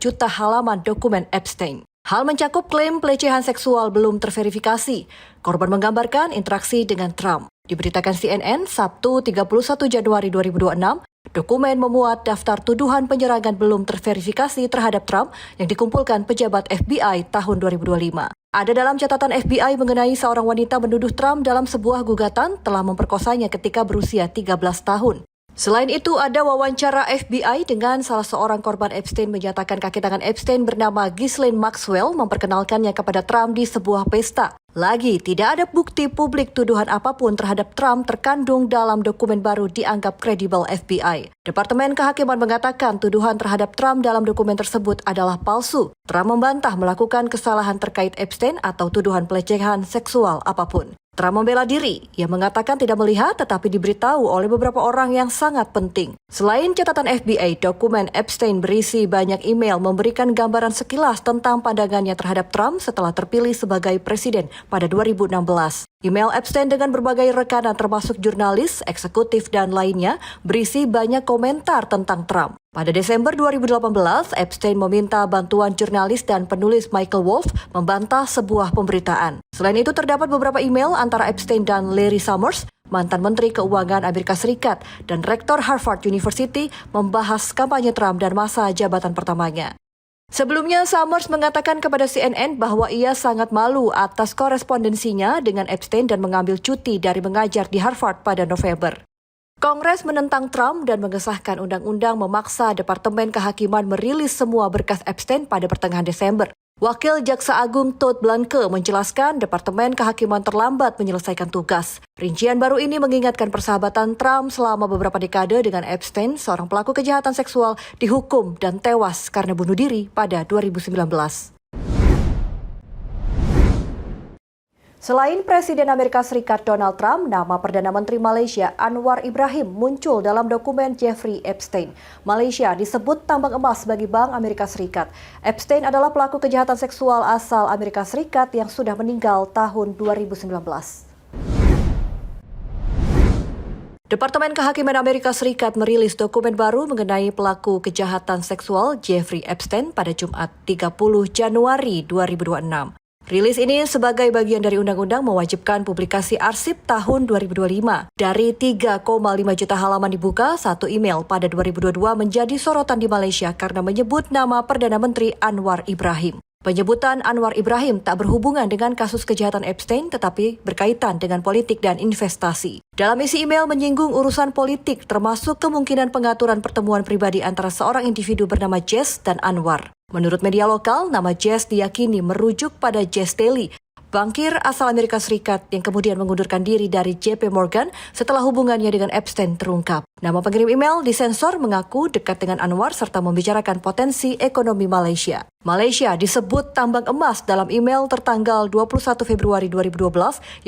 juta halaman dokumen Epstein. Hal mencakup klaim pelecehan seksual belum terverifikasi. Korban menggambarkan interaksi dengan Trump. Diberitakan CNN Sabtu 31 Januari 2026, dokumen memuat daftar tuduhan penyerangan belum terverifikasi terhadap Trump yang dikumpulkan pejabat FBI tahun 2025. Ada dalam catatan FBI mengenai seorang wanita menuduh Trump dalam sebuah gugatan telah memperkosanya ketika berusia 13 tahun. Selain itu, ada wawancara FBI dengan salah seorang korban Epstein menyatakan kaki tangan Epstein bernama Ghislaine Maxwell memperkenalkannya kepada Trump di sebuah pesta. Lagi, tidak ada bukti publik tuduhan apapun terhadap Trump terkandung dalam dokumen baru dianggap kredibel FBI. Departemen Kehakiman mengatakan tuduhan terhadap Trump dalam dokumen tersebut adalah palsu. Trump membantah melakukan kesalahan terkait Epstein atau tuduhan pelecehan seksual apapun. Trump membela diri. Ia mengatakan tidak melihat tetapi diberitahu oleh beberapa orang yang sangat penting. Selain catatan FBI, dokumen Epstein berisi banyak email memberikan gambaran sekilas tentang pandangannya terhadap Trump setelah terpilih sebagai presiden pada 2016. Email Epstein dengan berbagai rekanan termasuk jurnalis, eksekutif, dan lainnya berisi banyak komentar tentang Trump. Pada Desember 2018, Epstein meminta bantuan jurnalis dan penulis Michael Wolff membantah sebuah pemberitaan. Selain itu, terdapat beberapa email antara Epstein dan Larry Summers, mantan Menteri Keuangan Amerika Serikat, dan Rektor Harvard University membahas kampanye Trump dan masa jabatan pertamanya. Sebelumnya, Summers mengatakan kepada CNN bahwa ia sangat malu atas korespondensinya dengan Epstein dan mengambil cuti dari mengajar di Harvard pada November. Kongres menentang Trump dan mengesahkan undang-undang memaksa Departemen Kehakiman merilis semua berkas Epstein pada pertengahan Desember. Wakil Jaksa Agung Todd Blanke menjelaskan Departemen Kehakiman terlambat menyelesaikan tugas. Rincian baru ini mengingatkan persahabatan Trump selama beberapa dekade dengan Epstein, seorang pelaku kejahatan seksual dihukum dan tewas karena bunuh diri pada 2019. Selain Presiden Amerika Serikat Donald Trump, nama Perdana Menteri Malaysia Anwar Ibrahim muncul dalam dokumen Jeffrey Epstein. Malaysia disebut tambang emas bagi Bank Amerika Serikat. Epstein adalah pelaku kejahatan seksual asal Amerika Serikat yang sudah meninggal tahun 2019. Departemen Kehakiman Amerika Serikat merilis dokumen baru mengenai pelaku kejahatan seksual Jeffrey Epstein pada Jumat 30 Januari 2026. Rilis ini sebagai bagian dari undang-undang mewajibkan publikasi arsip tahun 2025. Dari 3,5 juta halaman dibuka, satu email pada 2022 menjadi sorotan di Malaysia karena menyebut nama Perdana Menteri Anwar Ibrahim. Penyebutan Anwar Ibrahim tak berhubungan dengan kasus kejahatan Epstein tetapi berkaitan dengan politik dan investasi. Dalam isi email menyinggung urusan politik termasuk kemungkinan pengaturan pertemuan pribadi antara seorang individu bernama Jess dan Anwar. Menurut media lokal, nama Jess diyakini merujuk pada Jess Daly, bankir asal Amerika Serikat yang kemudian mengundurkan diri dari JP Morgan setelah hubungannya dengan Epstein terungkap. Nama pengirim email disensor mengaku dekat dengan Anwar serta membicarakan potensi ekonomi Malaysia. Malaysia disebut tambang emas dalam email tertanggal 21 Februari 2012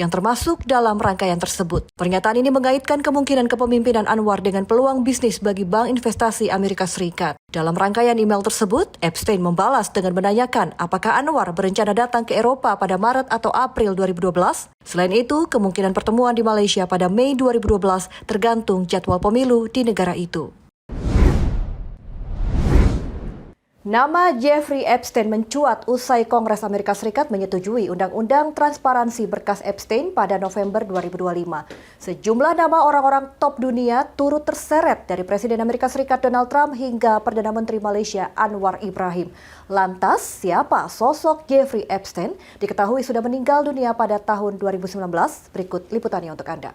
yang termasuk dalam rangkaian tersebut. Pernyataan ini mengaitkan kemungkinan kepemimpinan Anwar dengan peluang bisnis bagi Bank Investasi Amerika Serikat. Dalam rangkaian email tersebut, Epstein membalas dengan menanyakan apakah Anwar berencana datang ke Eropa pada Maret atau April 2012. Selain itu, kemungkinan pertemuan di Malaysia pada Mei 2012 tergantung jadwal pemilu di negara itu. Nama Jeffrey Epstein mencuat usai Kongres Amerika Serikat menyetujui Undang-Undang Transparansi Berkas Epstein pada November 2025. Sejumlah nama orang-orang top dunia turut terseret dari Presiden Amerika Serikat Donald Trump hingga Perdana Menteri Malaysia Anwar Ibrahim. Lantas, siapa sosok Jeffrey Epstein? Diketahui sudah meninggal dunia pada tahun 2019. Berikut liputannya untuk Anda.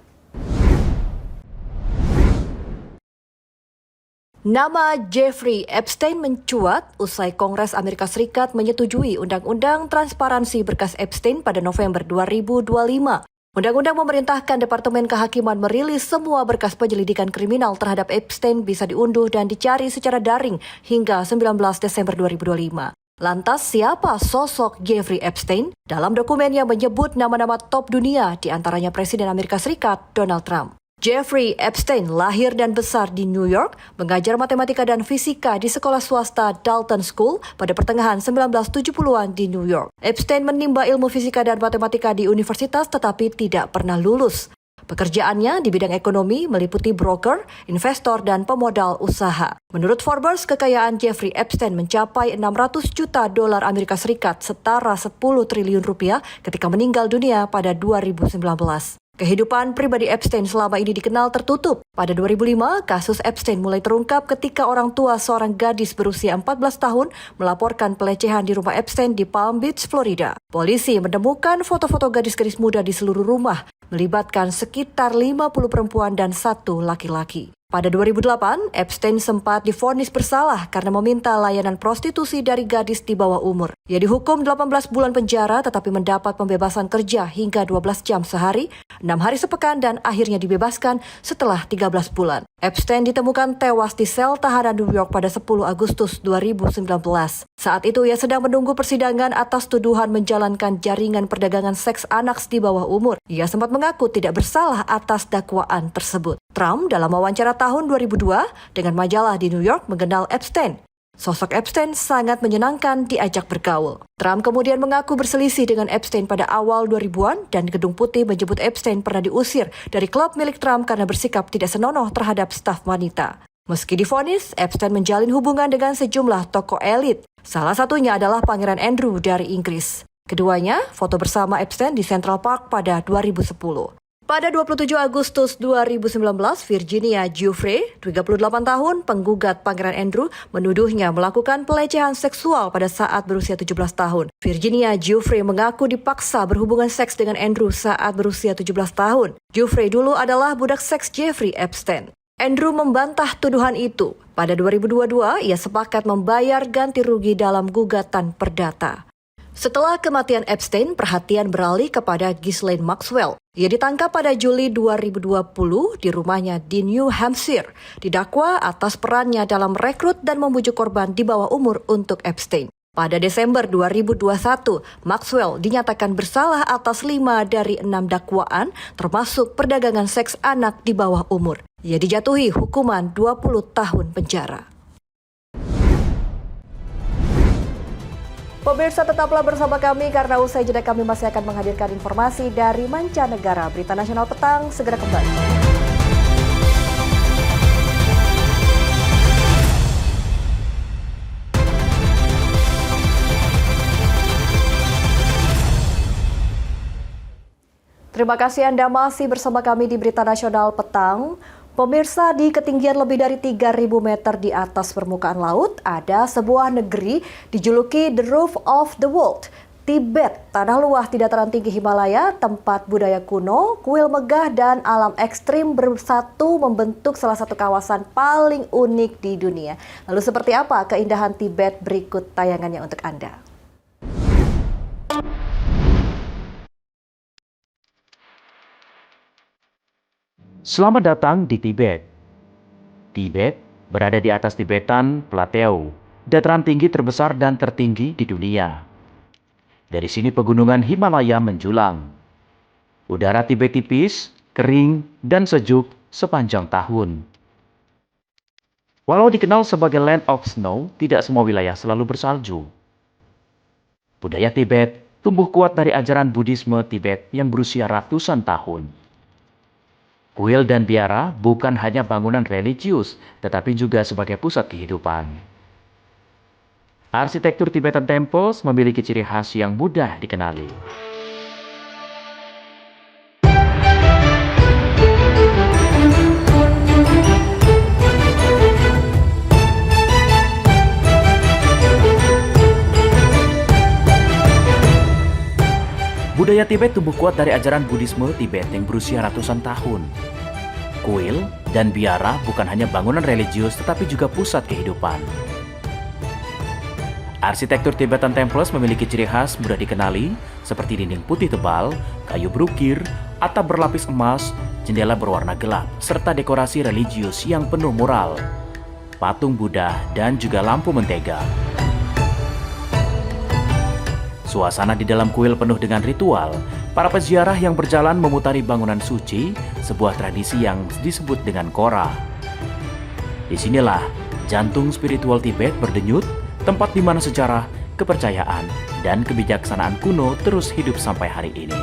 Nama Jeffrey Epstein mencuat usai Kongres Amerika Serikat menyetujui Undang-Undang Transparansi Berkas Epstein pada November 2025. Undang-undang memerintahkan Departemen Kehakiman merilis semua berkas penyelidikan kriminal terhadap Epstein bisa diunduh dan dicari secara daring hingga 19 Desember 2025. Lantas, siapa sosok Jeffrey Epstein? Dalam dokumen yang menyebut nama-nama top dunia, diantaranya Presiden Amerika Serikat Donald Trump. Jeffrey Epstein lahir dan besar di New York, mengajar matematika dan fisika di sekolah swasta Dalton School pada pertengahan 1970-an di New York. Epstein menimba ilmu fisika dan matematika di universitas tetapi tidak pernah lulus. Pekerjaannya di bidang ekonomi meliputi broker, investor, dan pemodal usaha. Menurut Forbes, kekayaan Jeffrey Epstein mencapai 600 juta dolar Amerika Serikat, setara 10 triliun rupiah ketika meninggal dunia pada 2019. Kehidupan pribadi Epstein selama ini dikenal tertutup. Pada 2005, kasus Epstein mulai terungkap ketika orang tua seorang gadis berusia 14 tahun melaporkan pelecehan di rumah Epstein di Palm Beach, Florida. Polisi menemukan foto-foto gadis-gadis muda di seluruh rumah, melibatkan sekitar 50 perempuan dan 1 laki-laki. Pada 2008, Epstein sempat divonis bersalah karena meminta layanan prostitusi dari gadis di bawah umur. Ia dihukum 18 bulan penjara tetapi mendapat pembebasan kerja hingga 12 jam sehari, 6 hari sepekan dan akhirnya dibebaskan setelah 13 bulan. Epstein ditemukan tewas di sel tahanan New York pada 10 Agustus 2019. Saat itu ia sedang menunggu persidangan atas tuduhan menjalankan jaringan perdagangan seks anak di bawah umur. Ia sempat mengaku tidak bersalah atas dakwaan tersebut. Trump dalam wawancara tahun 2002 dengan majalah di New York mengenal Epstein. Sosok Epstein sangat menyenangkan diajak bergaul. Trump kemudian mengaku berselisih dengan Epstein pada awal 2000-an dan Gedung Putih menyebut Epstein pernah diusir dari klub milik Trump karena bersikap tidak senonoh terhadap staf wanita. Meski divonis, Epstein menjalin hubungan dengan sejumlah tokoh elit. Salah satunya adalah Pangeran Andrew dari Inggris. Keduanya foto bersama Epstein di Central Park pada 2010. Pada 27 Agustus 2019, Virginia Giuffre, 38 tahun, penggugat Pangeran Andrew, menuduhnya melakukan pelecehan seksual pada saat berusia 17 tahun. Virginia Giuffre mengaku dipaksa berhubungan seks dengan Andrew saat berusia 17 tahun. Giuffre dulu adalah budak seks Jeffrey Epstein. Andrew membantah tuduhan itu. Pada 2022, ia sepakat membayar ganti rugi dalam gugatan perdata. Setelah kematian Epstein, perhatian beralih kepada Ghislaine Maxwell. Ia ditangkap pada Juli 2020 di rumahnya di New Hampshire, didakwa atas perannya dalam rekrut dan membujuk korban di bawah umur untuk Epstein. Pada Desember 2021, Maxwell dinyatakan bersalah atas 5 dari 6 dakwaan, termasuk perdagangan seks anak di bawah umur. Ia dijatuhi hukuman 20 tahun penjara. Pemirsa, tetaplah bersama kami karena usai jeda kami masih akan menghadirkan informasi dari mancanegara. Berita Nasional Petang segera kembali. Terima kasih Anda masih bersama kami di Berita Nasional Petang. Pemirsa, di ketinggian lebih dari 3.000 meter di atas permukaan laut, ada sebuah negeri dijuluki The Roof of the World. Tibet, tanah luas di dataran tinggi Himalaya, tempat budaya kuno, kuil megah, dan alam ekstrim bersatu membentuk salah satu kawasan paling unik di dunia. Lalu seperti apa keindahan Tibet? Berikut tayangannya untuk Anda. Selamat datang di Tibet. Tibet berada di atas Tibetan Plateau, dataran tinggi terbesar dan tertinggi di dunia. Dari sini pegunungan Himalaya menjulang. Udara Tibet tipis, kering, dan sejuk sepanjang tahun. Walau dikenal sebagai Land of Snow, tidak semua wilayah selalu bersalju. Budaya Tibet tumbuh kuat dari ajaran Buddhisme Tibet yang berusia ratusan tahun. Kuil dan biara bukan hanya bangunan religius, tetapi juga sebagai pusat kehidupan. Arsitektur Tibetan Temples memiliki ciri khas yang mudah dikenali. Budaya Tibet tumbuh kuat dari ajaran Buddhisme Tibet yang berusia ratusan tahun. Kuil dan biara bukan hanya bangunan religius tetapi juga pusat kehidupan. Arsitektur Tibetan Temples memiliki ciri khas mudah dikenali seperti dinding putih tebal, kayu berukir, atap berlapis emas, jendela berwarna gelap, serta dekorasi religius yang penuh mural, patung Buddha, dan juga lampu mentega. Suasana di dalam kuil penuh dengan ritual. Para peziarah yang berjalan memutari bangunan suci, sebuah tradisi yang disebut dengan Kora. Disinilah jantung spiritual Tibet berdenyut, tempat di mana sejarah, kepercayaan, dan kebijaksanaan kuno terus hidup sampai hari ini.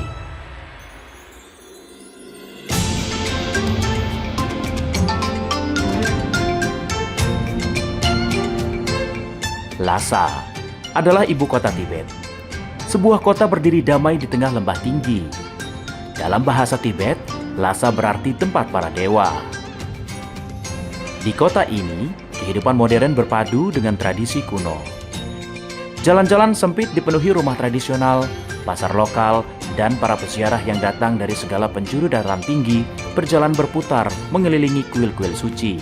Lhasa adalah ibu kota Tibet. Sebuah kota berdiri damai di tengah lembah tinggi. Dalam bahasa Tibet, Lhasa berarti tempat para dewa. Di kota ini, kehidupan modern berpadu dengan tradisi kuno. Jalan-jalan sempit dipenuhi rumah tradisional, pasar lokal, dan para peziarah yang datang dari segala penjuru dataran tinggi berjalan berputar mengelilingi kuil-kuil suci.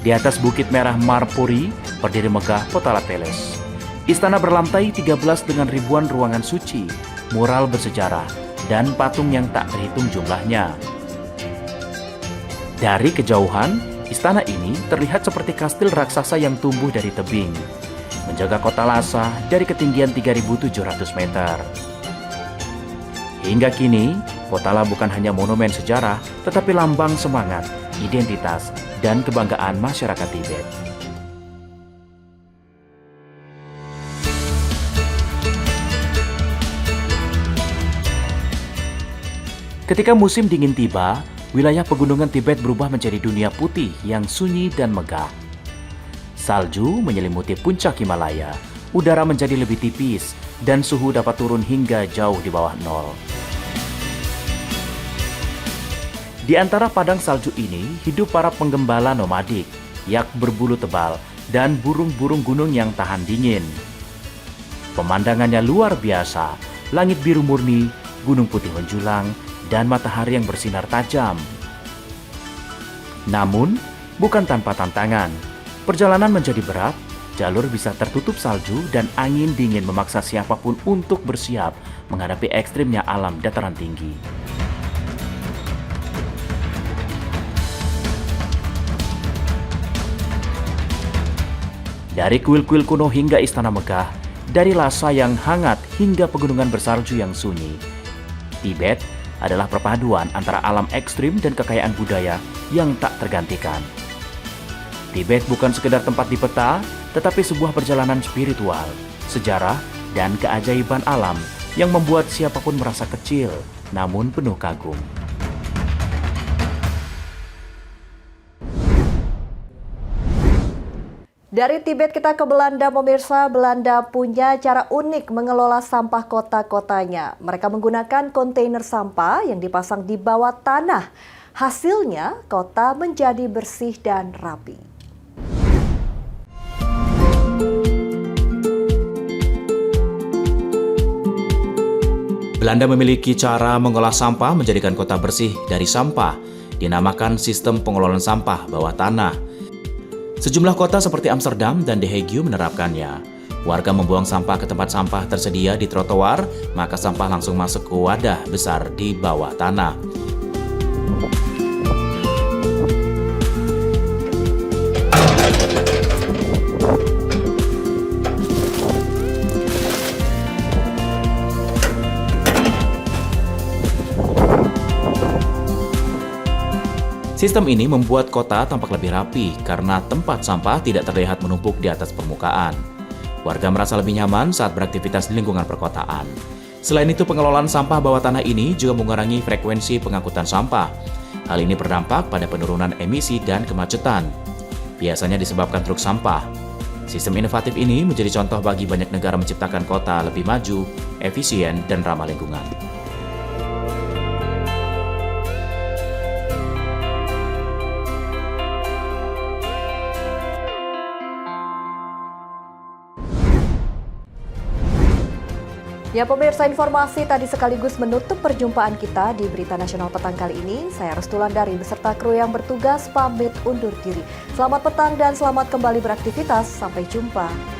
Di atas Bukit Merah Marpuri, berdiri megah Potala Palace. Istana berlantai 13 dengan ribuan ruangan suci, mural bersejarah, dan patung yang tak terhitung jumlahnya. Dari kejauhan, istana ini terlihat seperti kastil raksasa yang tumbuh dari tebing, menjaga kota Lhasa dari ketinggian 3.700 meter. Hingga kini, Potala bukan hanya monumen sejarah, tetapi lambang semangat, identitas, dan kebanggaan masyarakat Tibet. Ketika musim dingin tiba, wilayah pegunungan Tibet berubah menjadi dunia putih yang sunyi dan megah. Salju menyelimuti puncak Himalaya, udara menjadi lebih tipis, dan suhu dapat turun hingga jauh di bawah nol. Di antara padang salju ini, hidup para penggembala nomadik, yak berbulu tebal, dan burung-burung gunung yang tahan dingin. Pemandangannya luar biasa, langit biru murni, gunung putih menjulang, dan matahari yang bersinar tajam. Namun, bukan tanpa tantangan. Perjalanan menjadi berat, jalur bisa tertutup salju, dan angin dingin memaksa siapapun untuk bersiap menghadapi ekstrimnya alam dataran tinggi. Dari kuil-kuil kuno hingga istana megah, dari Lhasa yang hangat hingga pegunungan bersalju yang sunyi, Tibet adalah perpaduan antara alam ekstrim dan kekayaan budaya yang tak tergantikan. Tibet bukan sekedar tempat di peta, tetapi sebuah perjalanan spiritual, sejarah, dan keajaiban alam yang membuat siapapun merasa kecil, namun penuh kagum. Dari Tibet kita ke Belanda, pemirsa. Belanda punya cara unik mengelola sampah kota-kotanya. Mereka menggunakan kontainer sampah yang dipasang di bawah tanah. Hasilnya, kota menjadi bersih dan rapi. Belanda memiliki cara mengolah sampah menjadikan kota bersih dari sampah, dinamakan sistem pengelolaan sampah bawah tanah. Sejumlah kota seperti Amsterdam dan The Hague menerapkannya. Warga membuang sampah ke tempat sampah tersedia di trotoar, maka sampah langsung masuk ke wadah besar di bawah tanah. Sistem ini membuat kota tampak lebih rapi karena tempat sampah tidak terlihat menumpuk di atas permukaan. Warga merasa lebih nyaman saat beraktivitas di lingkungan perkotaan. Selain itu, pengelolaan sampah bawah tanah ini juga mengurangi frekuensi pengangkutan sampah. Hal ini berdampak pada penurunan emisi dan kemacetan. Biasanya disebabkan truk sampah. Sistem inovatif ini menjadi contoh bagi banyak negara menciptakan kota lebih maju, efisien, dan ramah lingkungan. Ya pemirsa, informasi tadi sekaligus menutup perjumpaan kita di Berita Nasional Petang kali ini. Saya Restulandari beserta kru yang bertugas pamit undur diri. Selamat petang dan selamat kembali beraktivitas. Sampai jumpa.